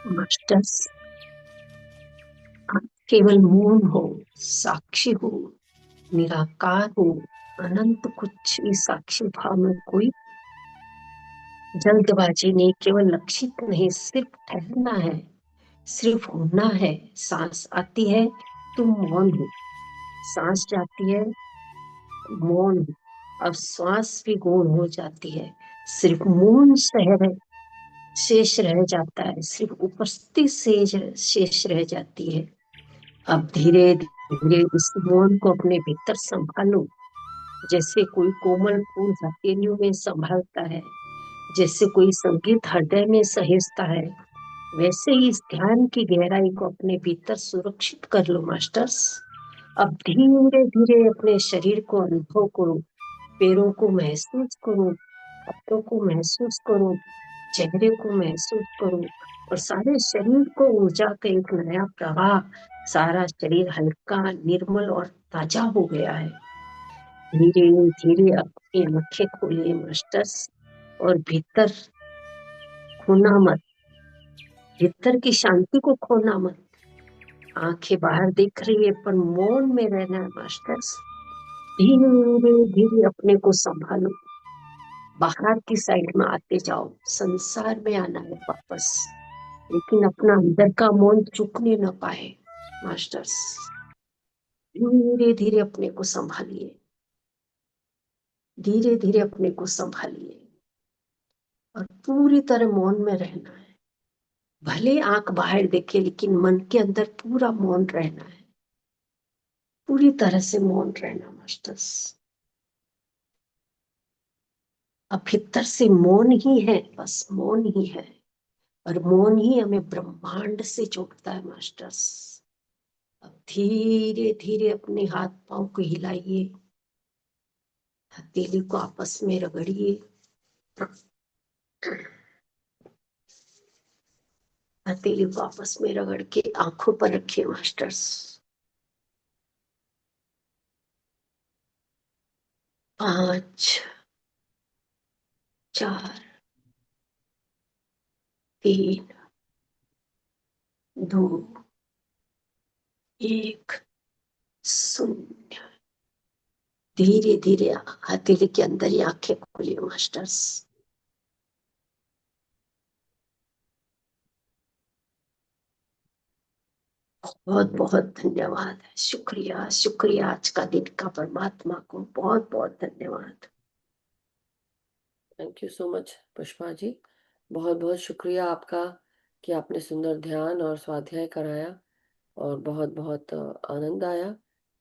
S2: मास्टर्स, आप केवल मौन हो, साक्षी हो, निराकार हो, अनंत कुछ भी साक्षी भाव में कोई जल्दबाजी नहीं, केवल लक्षित नहीं, सिर्फ ठहरना है, सिर्फ होना है। सांस आती है, तुम मौन हो, सांस जाती है, मौन हो। अब श्वास भी गौण हो जाती है, सिर्फ मौन शहर शेष रह जाता है, सिर्फ उपस्थिति शेष रह जाती है। अब धीरे धीरे इस मौन को अपने भीतर संभालो, जैसे कोई कोमल फूल हथेलियों में संभालता है, जैसे कोई संगीत हृदय में सहेजता है, वैसे ही इस ध्यान की गहराई को अपने भीतर सुरक्षित कर लो मास्टर्स। अब धीरे धीरे अपने शरीर को अनुभव करो, पैरों को महसूस करो, हाथों को महसूस करो, चेहरे को महसूस करो, और सारे शरीर को ऊर्जा का एक नया प्रवाह, सारा शरीर हल्का, निर्मल और ताजा हो गया है। धीरे धीरे अपनी आंखें खोलिए मास्टर्स, और भीतर खोना मत, भीतर की शांति को खोना मत। आंखें बाहर दिख रही है पर मौन में रहना है मास्टर्स। धीरे धीरे अपने को संभालो, बाहर की साइड में आते जाओ, संसार में आना है वापस, लेकिन अपना अंदर का मौन चुकने न पाए मास्टर्स। धीरे धीरे अपने को संभालिए, धीरे धीरे अपने को संभालिए, और पूरी तरह मौन में रहना है। भले आंख बाहर देखे, लेकिन मन के अंदर पूरा मौन रहना है, पूरी तरह से मौन रहना मास्टर्स। अब भीतर से मौन ही है, बस मौन ही है, और मौन ही हमें ब्रह्मांड से जोड़ता है मास्टर्स। अब धीरे धीरे अपने हाथ पांव को हिलाइए, हथेली को आपस में रगड़िए, हथेली को आपस में रगड़ के आंखों पर रखिए मास्टर्स। 5, 4, 3, 2, 1, शून्य। धीरे धीरे हथेली के अंदर ही आंखें खोलिए मास्टर्स। बहुत बहुत धन्यवाद, शुक्रिया शुक्रिया, आज का दिन का परमात्मा को बहुत बहुत धन्यवाद।
S1: Thank you so much Pushpa ji, बहुत बहुत शुक्रिया आपका कि आपने सुंदर ध्यान और स्वाध्याय कराया, और बहुत बहुत आनंद आया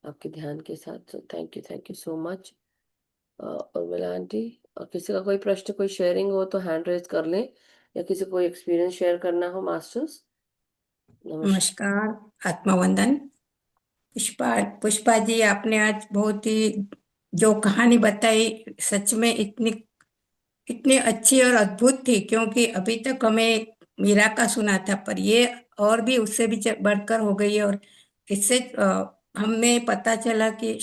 S1: आपके ध्यान के साथ। Thank you so much. Urmila aunty, और किसी का कोई प्रश्न, कोई शेयरिंग हो तो हैंड रेज कर लें, या किसी को कोई एक्सपीरियंस शेयर करना हो मास्टर्स। नमस्कार।
S3: नमस्कार, आत्मवंदन। पुष्पा पुष्पा जी, आपने आज बहुत ही जो कहानी बताई, सच में इतनी इतनी अच्छी और अद्भुत थी, क्योंकि अभी तक हमें मीरा का सुना था, पर ये और भी उससे भी बढ़कर हो गई है। और इससे हमें पता चला कि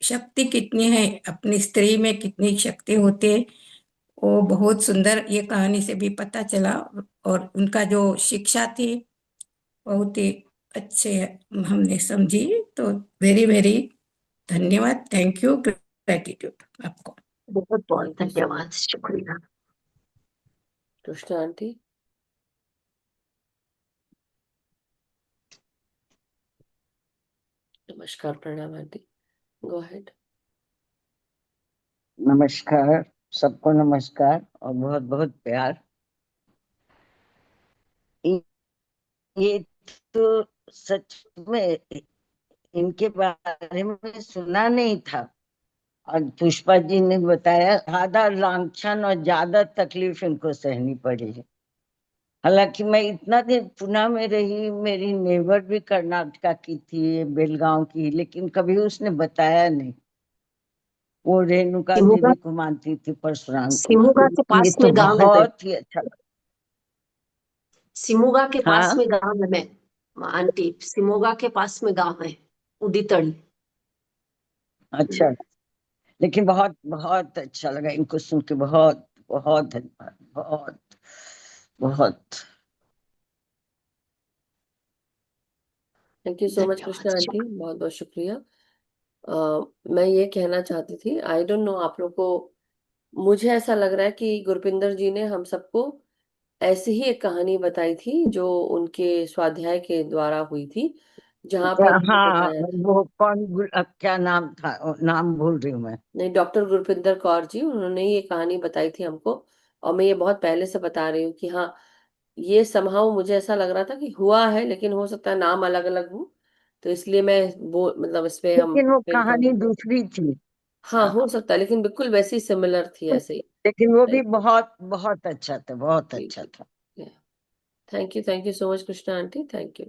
S3: शक्ति कितनी है, अपनी स्त्री में कितनी शक्ति होती है। वो बहुत सुंदर ये कहानी से भी पता चला, और उनका जो शिक्षा थी बहुत ही अच्छे हमने समझी। तो वेरी वेरी धन्यवाद, थैंक यू, ग्रेटिट्यूड आपको।
S2: बहुत बहुत
S1: थैंक यू सो
S2: धन्यवाद,
S1: मच।
S2: शुक्रिया।
S1: कृष्णा आंटी। नमस्कार, प्रणाम आंटी, गो अहेड।
S4: नमस्कार, सबको नमस्कार और बहुत बहुत प्यार। ये तो सच में इनके बारे में सुना नहीं था, और पुष्पा जी ने बताया ज्यादा लांछन और ज्यादा तकलीफ इनको सहनी पड़ी है। हालांकि मैं इतना दिन पुणे में रही, मेरी नेबर भी कर्नाटका की थी, बेलगांव की, लेकिन कभी उसने बताया नहीं। वो रेणुका
S2: सिमुगा,
S4: दीदी को मानती थी, परशुराम को।
S2: सिमुगा के
S4: ये
S2: पास
S4: तो
S2: में गांव है मैं,
S4: बहुत ही अच्छा लगा।
S2: सिमुगा के पास
S4: हाँ,
S2: में गांव है मैं आंटी, सिमुगा के पास में गांव है, उदितड़ी।
S4: अच्छा। लेकिन बहुत बहुत अच्छा लगा इनको सुन के, बहुत बहुत धन्यवाद, बहुत बहुत।
S1: थैंक यू सो मच
S2: धन्यवाद।
S1: कृष्णा आंटी, बहुत बहुत शुक्रिया। मैं ये कहना चाहती थी, आई डोंट नो आप लोग को, मुझे ऐसा लग रहा है कि गुरपिंदर जी ने हम सबको ऐसी ही एक कहानी बताई थी जो उनके स्वाध्याय के द्वारा हुई थी, जहां पर उन्होंने
S4: हाँ,
S1: बताया था।
S4: वो कौन क्या नाम था, नाम भूल रही हूँ मैं।
S1: नहीं, डॉक्टर गुरपिंदर कौर जी, उन्होंने ये कहानी बताई थी हमको। और मैं ये बहुत पहले से बता रही हूँ कि हाँ, ये समहाउ मुझे ऐसा लग रहा था कि हुआ है, लेकिन हो सकता है नाम अलग अलग हो, तो इसलिए मैं वो मतलब इस पे हम
S4: लेकिन वो
S1: फेल कर
S4: कहानी
S1: गए।
S4: दूसरी थी।
S1: हाँ, हो सकता है, लेकिन बिल्कुल वैसी सिमिलर थी, ऐसे ही।
S4: लेकिन वो भी
S1: राइट।
S4: बहुत बहुत अच्छा था, बहुत
S1: जी
S4: अच्छा
S1: जी।
S4: था।
S1: Thank you so much Krishna aunty, thank you.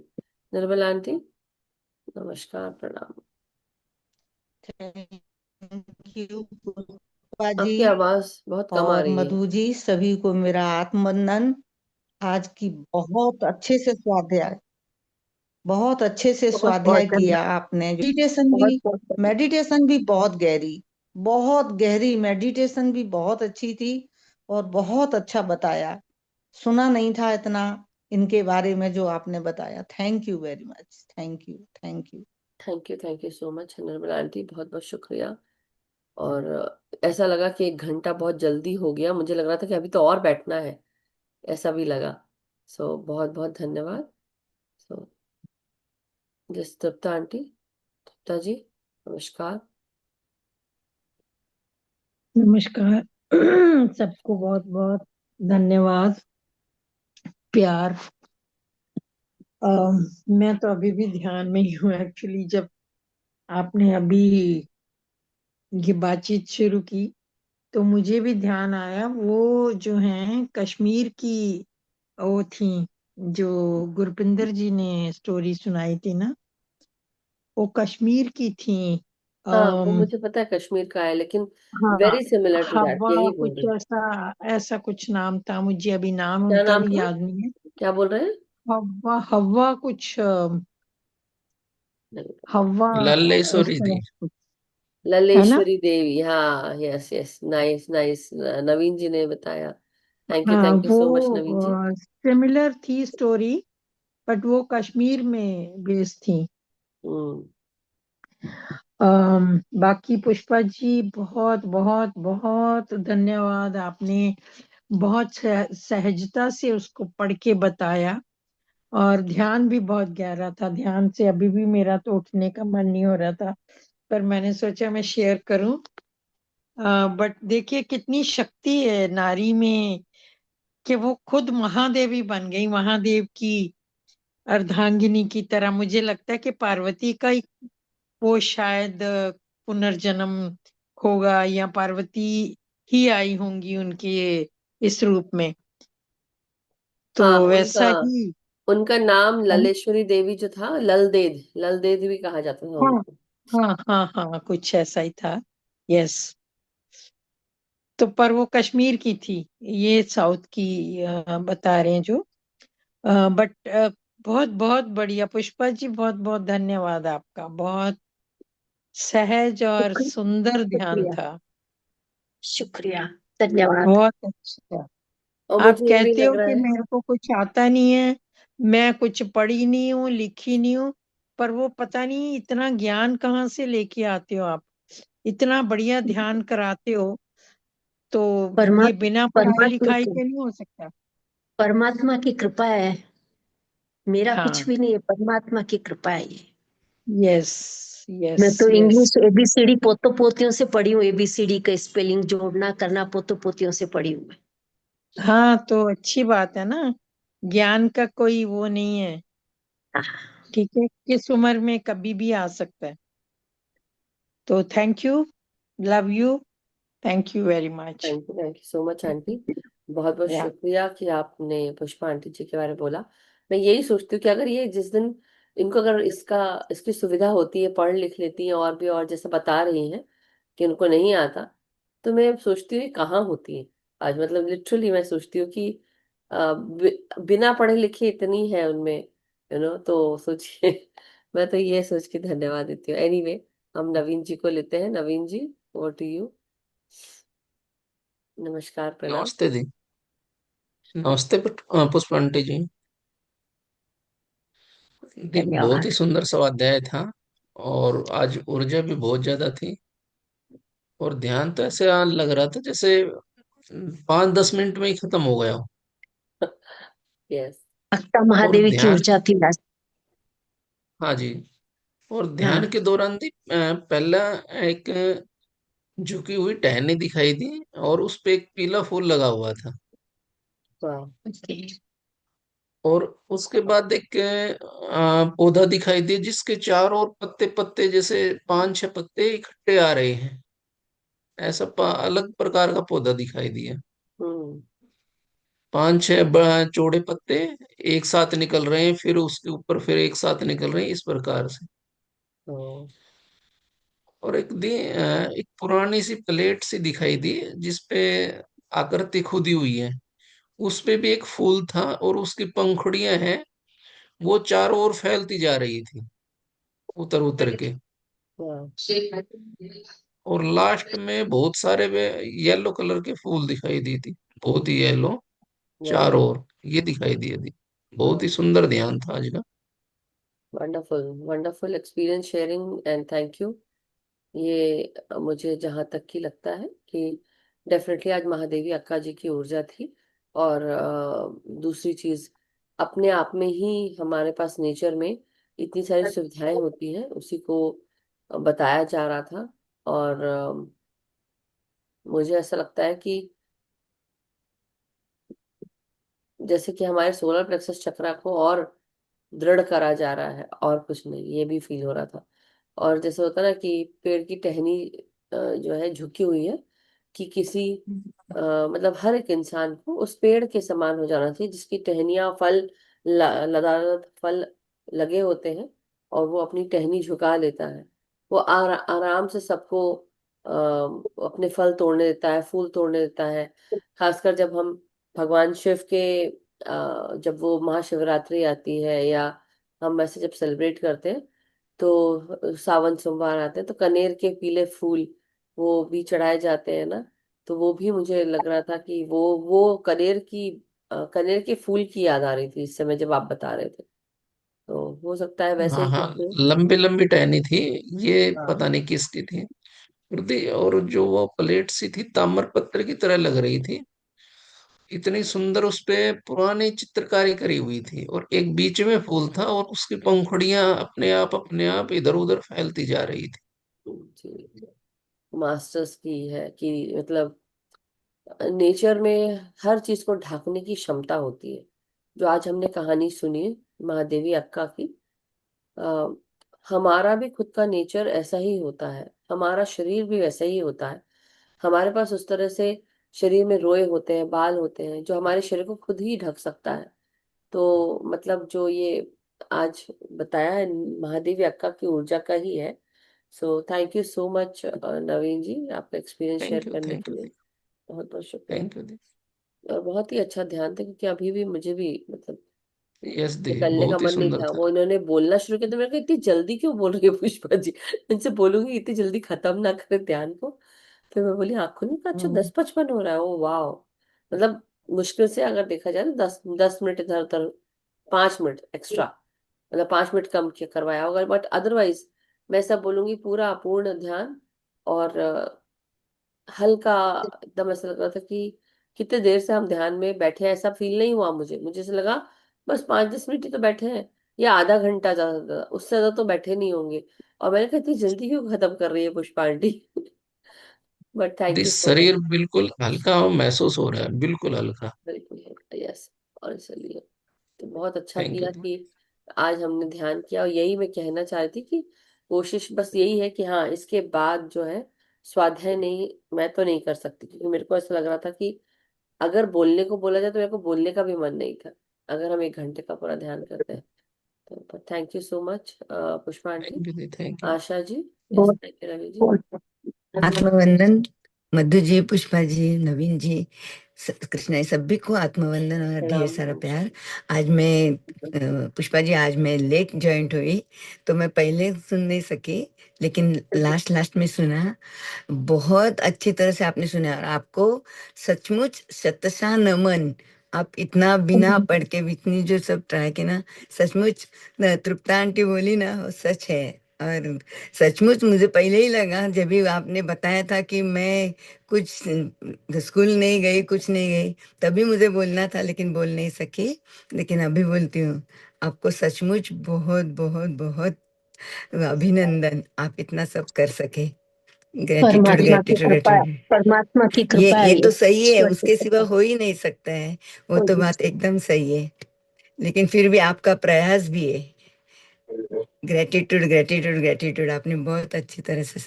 S1: Nirmala aunty, नमस्कार, प्रणाम।
S5: थैंक यू पुष्पा जी
S1: आपकी आवाज बहुत कम आ
S5: और
S1: रही है।
S5: मधु जी, सभी को मेरा आत्मवंदन। आज की बहुत अच्छे से
S2: बहुत बहुत
S5: स्वाध्याय
S2: धन्यवाद।
S5: किया आपने।
S2: बहुत बहुत धन्यवाद।
S5: मेडिटेशन भी बहुत गहरी मेडिटेशन भी बहुत अच्छी थी और बहुत अच्छा बताया। सुना नहीं था इतना इनके बारे में जो आपने बताया। Thank you very much. Thank you, thank you.
S1: Thank you so much Nirmala aunty, बहुत बहुत शुक्रिया। और ऐसा लगा कि 1 घंटा बहुत जल्दी हो गया, मुझे लग रहा था कि अभी तो और बैठना है, ऐसा भी लगा। सो बहुत बहुत धन्यवाद। सो जस तृप्ता आंटी, तृप्ता जी, नमस्कार।
S3: नमस्कार। सबको बहुत बहुत धन्यवाद, प्यार। मैं तो अभी भी ध्यान में ही हूँ एक्चुअली। जब आपने अभी ये बातचीत शुरू की तो मुझे भी ध्यान आया, वो जो है कश्मीर की वो थी, जो गुरपिंदर जी ने स्टोरी सुनाई थी ना, वो कश्मीर की थी।
S1: हाँ, वो
S3: अम,
S1: मुझे पता है कश्मीर का है, लेकिन
S3: हाँ,
S1: वेरी सिमिलर टू दैट,
S3: हवा
S1: यही बोल
S3: कुछ
S1: रही।
S3: ऐसा ऐसा कुछ नाम था, मुझे अभी नाम
S1: क्या
S3: उनका
S1: नाम
S3: भी
S1: था?
S3: याद नहीं है।
S1: क्या बोल रहे हैं?
S3: हवा हवा कुछ
S1: नहीं पता।
S3: हवा इस
S6: लल्लेश्वरी
S3: तरह
S6: थी।
S3: से कुछ, है ना।
S1: लल्लेश्वरी देवी, हाँ, यस यस, नाइस नाइस, नवीन जी ने बताया।
S3: हाँ,
S1: थैंक यू
S3: वो
S1: सो मच नवीन जी।
S3: सिमिलर थी स्टोरी, बट वो कश्मीर में बेस्ड थी।
S1: हम्म।
S3: बाकी पुष्पा जी, बहुत बहुत बहुत धन्यवाद। आपने बहुत सहजता से उसको पढ़ के बताया, और ध्यान भी बहुत गहरा था। ध्यान से अभी भी मेरा तो उठने का मन नहीं हो रहा था, पर मैंने सोचा मैं शेयर करूं। बट देखिए कितनी शक्ति है नारी में, कि वो खुद महादेवी बन गई, महादेव की अर्धांगिनी की तरह। मुझे लगता है कि पार्वती का ही वो शायद पुनर्जन्म होगा, या पार्वती ही आई होंगी उनके इस रूप में, तो
S1: हाँ,
S3: वैसा ही।
S1: उनका नाम
S3: हाँ
S1: ललेश्वरी देवी जो था, ललदेद, ललदेद भी कहा जाता था
S3: हाँ
S1: उनको।
S3: हाँ हाँ हाँ, कुछ ऐसा ही था। यस। तो पर वो कश्मीर की थी, ये साउथ की बता रहे हैं जो। बट बहुत बहुत बढ़िया पुष्पा जी, बहुत बहुत धन्यवाद आपका। बहुत सहज और सुंदर ध्यान
S2: शुक्रिया।
S3: था।
S2: शुक्रिया। धन्यवाद।
S3: बहुत अच्छा।
S1: और
S3: आप
S1: मुझे ये भी
S3: कहते
S1: लग
S3: हो
S1: रहा
S3: कि
S1: है।
S3: मेरे को कुछ आता नहीं है, मैं कुछ पढ़ी नहीं हूँ, लिखी नहीं हूँ, पर वो पता नहीं इतना ज्ञान कहाँ से लेके आते हो आप। इतना बढ़िया ध्यान कराते हो, तो ये
S2: परमात्मा
S3: बिना पढ़ाई
S2: परमात्मा
S3: लिखाई
S2: की
S3: के नहीं हो सकता।
S2: परमात्मा की कृपा है। मेरा कुछ
S3: हाँ।
S2: भी नहीं है, परमात्मा की कृपा है ये।
S3: यस यस
S2: मैं तो
S3: यस।
S2: इंग्लिश एबीसीडी पोतों पोतियों से पढ़ी हूँ। एबीसीडी का स्पेलिंग जोड़ना करना पोतों पोतियों से पढ़ी हूँ मैं।
S3: हाँ, तो अच्छी बात है ना, ज्ञान का कोई वो नहीं है।
S2: हाँ,
S3: ठीक है, किस उम्र में कभी भी आ सकता है। तो thank you, love you, thank you very much.
S1: Thank you so much aunty, बहुत बहुत
S3: या
S1: शुक्रिया कि आपने पुष्पा आंटी जी के बारे में बोला। मैं यही सोचती हूँ कि अगर ये जिस दिन इनको अगर इसकी सुविधा होती है, पढ़ लिख लेती हैं और भी, और जैसे बता रही हैं कि उनको नहीं आता, तो मैं सोचती हूँ ये कहाँ होती है आज। मतलब लिटरली मैं सोचती हूँ कि बिना पढ़े लिखे इतनी है उनमें, तो सोचिए। मैं तो ये सोच के धन्यवाद देती हूँ। एनीवे, हम नवीन जी को लेते हैं। नवीन जी, ओवर टू यू। नमस्कार, प्रणाम।
S6: नमस्ते दी। नमस्ते पुष्पा आंटी जी। बहुत ही
S2: धन्यवाद।
S6: सुंदर स्वाध्याय था। और आज ऊर्जा भी बहुत ज्यादा थी। और ध्यान तो ऐसे लग रहा था जैसे 5-10 मिनट में ही खत्म हो गया हो।
S1: यस।
S2: अक्का
S6: और
S2: महादेवी की
S6: ध्यान,
S2: ऊर्जा थी आज।
S6: हाँ जी। और ध्यान
S2: हाँ।
S6: के दौरान थी पहला एक झुकी हुई टहनी दिखाई दी, और उस पे एक पीला फूल लगा हुआ था।
S1: वाह।
S2: ओके।
S6: और उसके बाद एक पौधा दिखाई दिया जिसके चारों ओर पत्ते पत्ते जैसे 5-6 पत्ते इकट्ठे आ रहे हैं। ऐसा अलग प्रकार का पौधा दिखाई दिया।
S1: हम्म।
S6: 5-6 चौड़े पत्ते एक साथ निकल रहे हैं, फिर उसके ऊपर फिर एक साथ निकल रहे हैं, इस प्रकार से।
S1: ओ,
S6: और एक पुरानी सी प्लेट सी दिखाई दी जिसपे आकृति खुदी हुई है। उस पे भी एक फूल था, और उसकी पंखुड़ियां हैं वो चारों ओर फैलती जा रही थी, उतर उतर के।
S1: वाह।
S6: और लास्ट में बहुत सारे वे येलो कलर के फूल दिखाई दी थी, बहुत ही येलो, चारों
S1: वंडरफुल।
S6: ओर ये दिखाई दिए थी। बहुत ही सुंदर ध्यान था आज का।
S1: Wonderful wonderful experience sharing and thank you. ये मुझे जहाँ तक की लगता है कि डेफिनेटली आज महादेवी अक्का जी की ऊर्जा थी। और दूसरी चीज, अपने आप में ही हमारे पास नेचर में इतनी सारी सुविधाएं होती हैं, उसी को बताया जा रहा था। और मुझे ऐसा लगता है कि जैसे कि हमारे सोलर प्लेक्सस चक्रा को और दृढ़ करा जा रहा है, और कुछ नहीं, ये भी फील हो रहा था। और जैसे होता है ना कि पेड़ की टहनी जो है झुकी हुई है, कि किसी मतलब हर एक इंसान को उस पेड़ के समान हो जाना चाहिए जिसकी टहनियाँ फल लदारद फल लगे होते हैं, और वो अपनी टहनी झुका लेता है। वो आराम से सबको अपने फल तोड़ने देता है, फूल तोड़ने देता है। खासकर जब हम भगवान शिव के जब वो महाशिवरात्रि आती है, या हम ऐसे जब सेलिब्रेट करते हैं, तो सावन सोमवार आते हैं तो कनेर के पीले फूल वो भी चढ़ाए जाते हैं ना। तो वो भी मुझे लग रहा था कि वो कनेर के फूल की याद आ रही थी इस समय जब आप बता रहे थे। तो हो सकता है वैसे
S6: हाँ
S1: ही
S6: हाँ,
S1: कुछ हो।
S6: लंबी लंबी टहनी थी। ये
S1: हाँ।
S6: पता नहीं किसकी थी। और जो वो प्लेट सी थी ताम्र पत्र की तरह लग रही थी। इतनी सुंदर उस पे पुरानी चित्रकारी करी हुई थी, और एक बीच में फूल था, और उसकी पंखुड़ियां अपने आप इधर उधर फैलती जा रही थी।
S1: जी। मास्टर्स की है कि मतलब नेचर में हर चीज को ढकने की क्षमता होती है। जो आज हमने कहानी सुनी महादेवी अक्का की, आ, हमारा भी खुद का नेचर ऐसा ही होता है, हमारा शरीर भी वैसा ही होता है। हमारे पास उस तरह से शरीर में रोए होते हैं, बाल होते हैं, जो हमारे शरीर को खुद ही ढक सकता है। तो मतलब जो ये आज बताया है महादेवी अक्का की ऊर्जा का ही है। So thank you so much Navin ji, आपका एक्सपीरियंस शेयर करने
S6: थैंक
S1: के
S6: यू
S1: लिए बहुत बहुत शुक्रिया।
S6: थैंक यू दी।
S1: और बहुत ही अच्छा ध्यान था, क्योंकि अभी भी मुझे भी मतलब
S6: यस दी,
S1: निकलने का
S6: बहुत ही
S1: मन नहीं
S6: सुंदर
S1: था।
S6: था।
S1: वो इन्होंने बोलना शुरू किया तो मेरे को इतनी जल्दी क्यों बोल रही है पुष्पा जी, इनसे बोलूंगी इतनी जल्दी खत्म ना करे ध्यान को। फिर मैं बोली आंखों नहीं, अच्छा
S4: हम्म।
S1: 10:55 हो रहा है, ओ वाह। मतलब मुश्किल से अगर देखा जाए तो 10 10 मिनट इधर उधर, 5 मिनट एक्स्ट्रा, मतलब 5 मिनट कम किया करवाया होगा, बट अदरवाइज मैं सब बोलूंगी पूरा पूर्ण ध्यान। और हल्का एकदम ऐसा लग रहा था कि कितने देर से हम ध्यान में बैठे हैं, ऐसा फील नहीं हुआ मुझे। मुझे ऐसा लगा बस 5 10 मिनट ही तो बैठे हैं, या आधा घंटा, ज्यादा से ज्यादा, उससे ज्यादा तो बैठे नहीं होंगे। और मैंने कहा इतनी जल्दी क्यों खत्म कर रही है Pushpa aunty. But
S6: the,
S1: thank you so much.
S6: शरीर बिल्कुल हल्का महसूस हो रहा है, बिल्कुल हल्का।
S1: बिल्कुल यस। और चलिए, तो बहुत अच्छा
S6: थैंक यू
S1: किया
S6: दी।
S1: कि आज हमने ध्यान किया। और यही मैं कहना चाह रही थी कि कोशिश बस यही है कि हाँ, इसके बाद जो है स्वाध्याय नहीं, मैं तो नहीं कर सकती, क्योंकि मेरे को ऐसा लग रहा था कि अगर बोलने को बोला जाए तो मेरे को बोलने का भी मन नहीं था, अगर हम 1 घंटे का पूरा ध्यान करते हैं। तो thank you so much Pushpa aunty.
S6: Thank you दी, thank you.
S1: Asha ji. Yes,
S2: बहुत
S1: थैंक यू रवि जी।
S2: बहुत
S3: आत्मवंदन मधु जी, पुष्पा जी, नवीन जी, कृष्णा, सभी को आत्मवंदन और ढेर
S1: प्रणाम
S3: सारा
S1: प्रणाम।
S3: प्यार। आज मैं पुष्पा जी, आज मैं लेट ज्वाइंट हुई तो मैं पहले सुन नहीं सकी, लेकिन लास्ट लास्ट में सुना। बहुत अच्छी तरह से आपने सुना, और आपको सचमुच शतशः नमन।
S7: आप इतना बिना पढ़ के भी इतनी जो सब ट्राई की ना, सचमुच तृप्ता आंटी बोली ना, वो सच है। और सचमुच मुझे पहले ही लगा, जब भी आपने बताया था कि मैं कुछ स्कूल नहीं गई, कुछ नहीं गई, तभी मुझे बोलना था, लेकिन बोल नहीं सकी। लेकिन अभी बोलती हूँ, आपको सचमुच बहुत बहुत बहुत अभिनंदन, आप इतना सब कर सके। ग्रेटिट्यूड
S2: परमात्मा की
S7: ग्रेटिट्यूड
S2: कृपा,
S7: ग्रेटिट्यूड।
S2: परमात्मा की कृपा है
S7: ये
S2: ये,
S7: तो सही है,
S2: ईश्वर की
S7: उसके सिवा
S2: कृपा।
S7: हो ही नहीं सकता है। वो
S2: कोई
S7: तो
S2: नहीं।
S7: बात एकदम सही है। लेकिन फिर भी आपका प्रयास भी है। ग्रेटिट्यूड ग्रेटिट्यूड ग्रेटिट्यूड, आपने बहुत अच्छी तरह से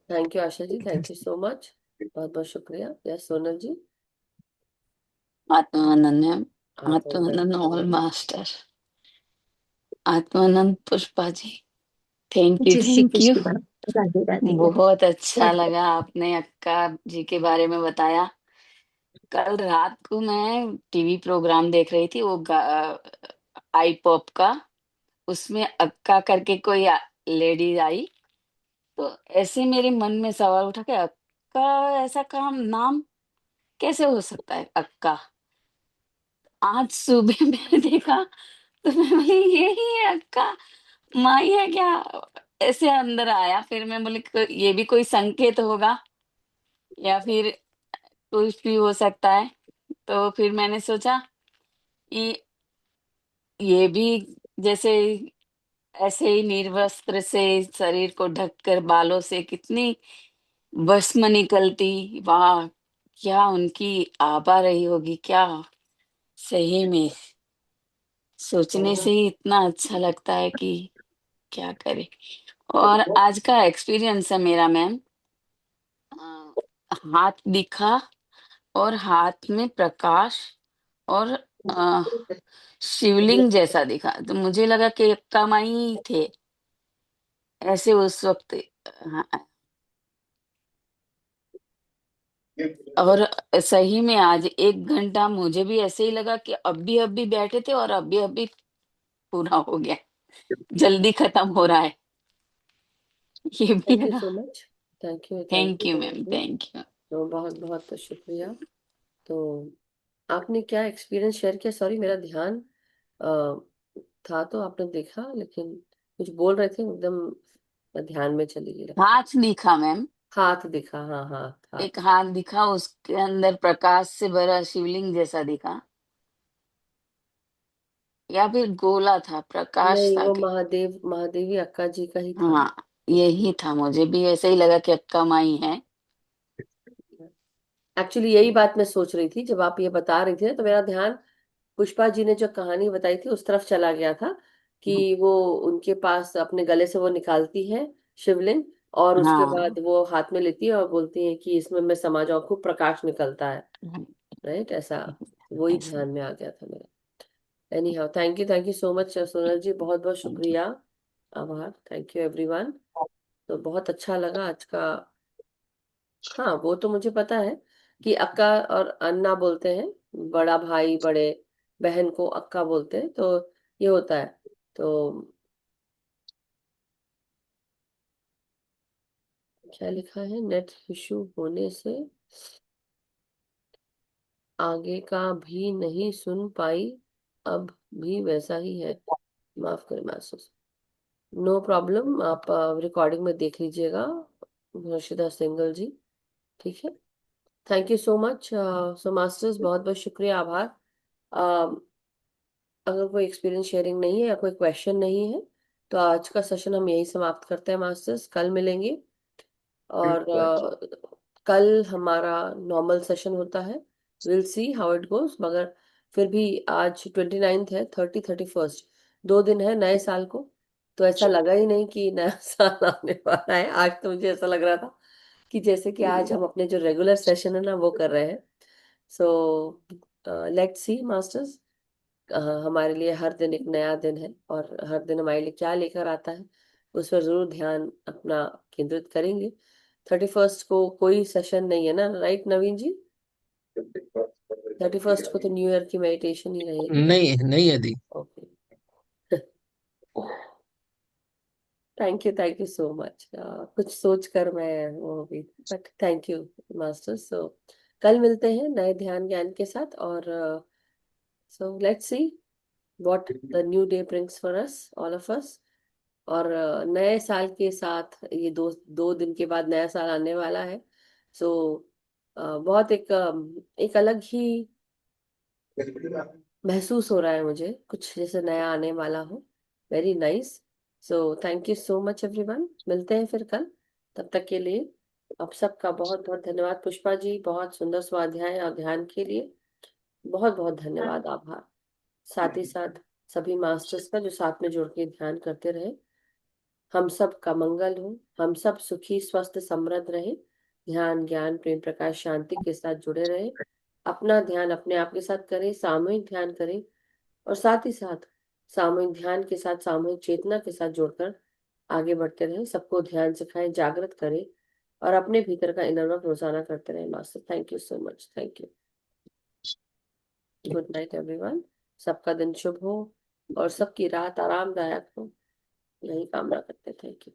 S1: thank you Asha ji, thank you so much, बहुत बहुत शुक्रिया। यस सोनल जी।
S8: आत्मानंद मैम,
S1: आत्मानंद
S8: आत्मानंद ऑल मास्टर, आत्मानंद पुष्पा जी, थैंक यू
S2: जय श्री
S8: थैंक यू।
S2: कृष्ण। राधे राधे।
S8: बहुत अच्छा
S2: राधे।
S8: लगा आपने अक्का जी के बारे में बताया। कल रात को मैं टीवी प्रोग्राम देख रही थी, वो आई पॉप का, उसमें अक्का करके कोई लेडी आई, तो ऐसे मेरे मन में सवाल उठा कि अक्का ऐसा काम नाम कैसे हो सकता है अक्का। आज सुबह मैंने देखा तो मैं बोली यही है अक्का, माई है क्या, ऐसे अंदर आया। फिर मैं बोली ये भी कोई संकेत होगा या फिर कुछ भी हो सकता है। तो फिर मैंने सोचा ये ये भी जैसे ऐसे ही निर्वस्त्र से शरीर को ढककर बालों से कितनी भस्म निकलती, वाह क्या उनकी आभा रही होगी, क्या सही में सोचने से ही इतना अच्छा लगता है कि क्या करे। और आज का एक्सपीरियंस है मेरा मैम, हाथ दिखा और हाथ में प्रकाश और अ, शिवलिंग जैसा दिखा, तो मुझे लगा कि कमाई ही थे ऐसे उस वक्त। हाँ, और सही में आज 1 घंटा मुझे भी ऐसे ही लगा कि अभी बैठे थे और अभी पूरा हो गया, जल्दी खत्म हो रहा है, ये भी
S1: थैंक यू
S8: लगा।
S1: So much. Thank
S8: thank
S1: you
S8: you
S1: Sonal
S8: ma'am,
S1: ji.
S8: Thank you.
S1: तो बहुत बहुत शुक्रिया। तो आपने क्या एक्सपीरियंस शेयर किया? सॉरी, मेरा ध्यान अ, था तो आपने देखा, लेकिन कुछ बोल रहे थे एकदम, मैं ध्यान में चली गई लगता है।
S8: हाथ दिखा मैम,
S1: हाथ दिखा, हाँ हाँ
S8: एक
S1: हाथ।
S8: हाथ दिखा, उसके अंदर प्रकाश से भरा शिवलिंग जैसा दिखा, या फिर गोला था, प्रकाश
S1: नहीं,
S8: था
S1: वो
S8: कि।
S1: महादेवी अक्का जी का ही था।
S8: हाँ, यही था, मुझे भी ऐसे ही लगा कि अक्का माई है।
S1: एक्चुअली यही बात मैं सोच रही थी, जब आप ये बता रही थी ना, तो मेरा ध्यान पुष्पा जी ने जो कहानी बताई थी उस तरफ चला गया था, कि वो उनके पास अपने गले से वो निकालती है शिवलिंग, और उसके
S8: हाँ,
S1: बाद वो हाथ में लेती है और बोलती है कि इसमें मैं समा जाऊं, खूब प्रकाश निकलता है। राइट, ऐसा वही
S8: ऐसे।
S1: ध्यान में आ गया था मेरा। Anyhow, thank you so much Sonal ji, बहुत बहुत शुक्रिया, आभार, थैंक यू एवरीवन। तो बहुत अच्छा लगा आज का। हाँ, वो तो मुझे पता है कि अक्का और अन्ना बोलते हैं, बड़ा भाई बड़े बहन को अक्का बोलते हैं, तो ये होता है। तो क्या लिखा है, नेट इशू होने से आगे का भी नहीं सुन पाई, अब भी वैसा ही है, माफ करें मास्टर। नो प्रॉब्लम, आप रिकॉर्डिंग में देख लीजिएगा हर्षिता सिंगल जी, ठीक है। Thank you so much. So masters, बहुत बहुत शुक्रिया, आभार। अ, अगर कोई एक्सपीरियंस शेयरिंग नहीं है या कोई क्वेश्चन नहीं है, तो आज का सेशन हम यही समाप्त करते हैं मास्टर्स, कल मिलेंगे। और कल हमारा नॉर्मल सेशन होता है, will see how it goes. मगर फिर भी आज 29th है, 31st, 2 दिन है नए साल को, तो ऐसा लगा ही नहीं कि नया साल आने वाला है। आज तो मुझे ऐसा लग रहा था कि जैसे कि आज हम अपने जो रेगुलर सेशन है ना वो कर रहे हैं। सो लेट्स सी मास्टर्स, हमारे लिए हर दिन एक नया दिन है, और हर दिन हमारे लिए क्या लेकर आता है उस पर जरूर ध्यान अपना केंद्रित करेंगे। 31st को कोई सेशन नहीं है ना, राइट नवीन जी? 31st को तो न्यू ईयर की मेडिटेशन ही रहेगी।
S6: नहीं नहीं यदि।
S1: Okay. Thank you so much. कुछ सोच कर मैं वो भी, बट थैंक यू मास्टर। सो कल मिलते हैं नए ध्यान ज्ञान के साथ, और so let's see what the new day brings for us, all of us. और नए साल के साथ ये दो दिन के बाद नया साल आने वाला है। सो बहुत एक अलग ही महसूस हो रहा है मुझे, कुछ जैसे नया आने वाला हो। Very nice. So thank you so much everyone, मिलते हैं फिर कल। तब तक के लिए आप सबका बहुत बहुत धन्यवाद। पुष्पा जी, बहुत सुंदर स्वाध्याय और ध्यान के लिए बहुत बहुत धन्यवाद, आभार। साथ ही साथ सभी मास्टर्स का जो साथ में जुड़ के ध्यान करते रहे। हम सब का मंगल हो, हम सब सुखी स्वस्थ समृद्ध रहे, ध्यान ज्ञान प्रेम प्रकाश शांति के साथ जुड़े रहे। अपना ध्यान अपने आप के साथ करें, सामूहिक ध्यान करें, और साथ ही साथ सामूहिक ध्यान के साथ सामूहिक चेतना के साथ जुड़कर आगे बढ़ते रहें। सबको ध्यान सिखाएं, जागृत करें, और अपने भीतर का इनर वर्क रोजाना करते रहें। Master, thank you so much. Thank you. Good night everyone. सबका दिन शुभ हो और सबकी रात आरामदायक हो, यही कामना करते। Thank you.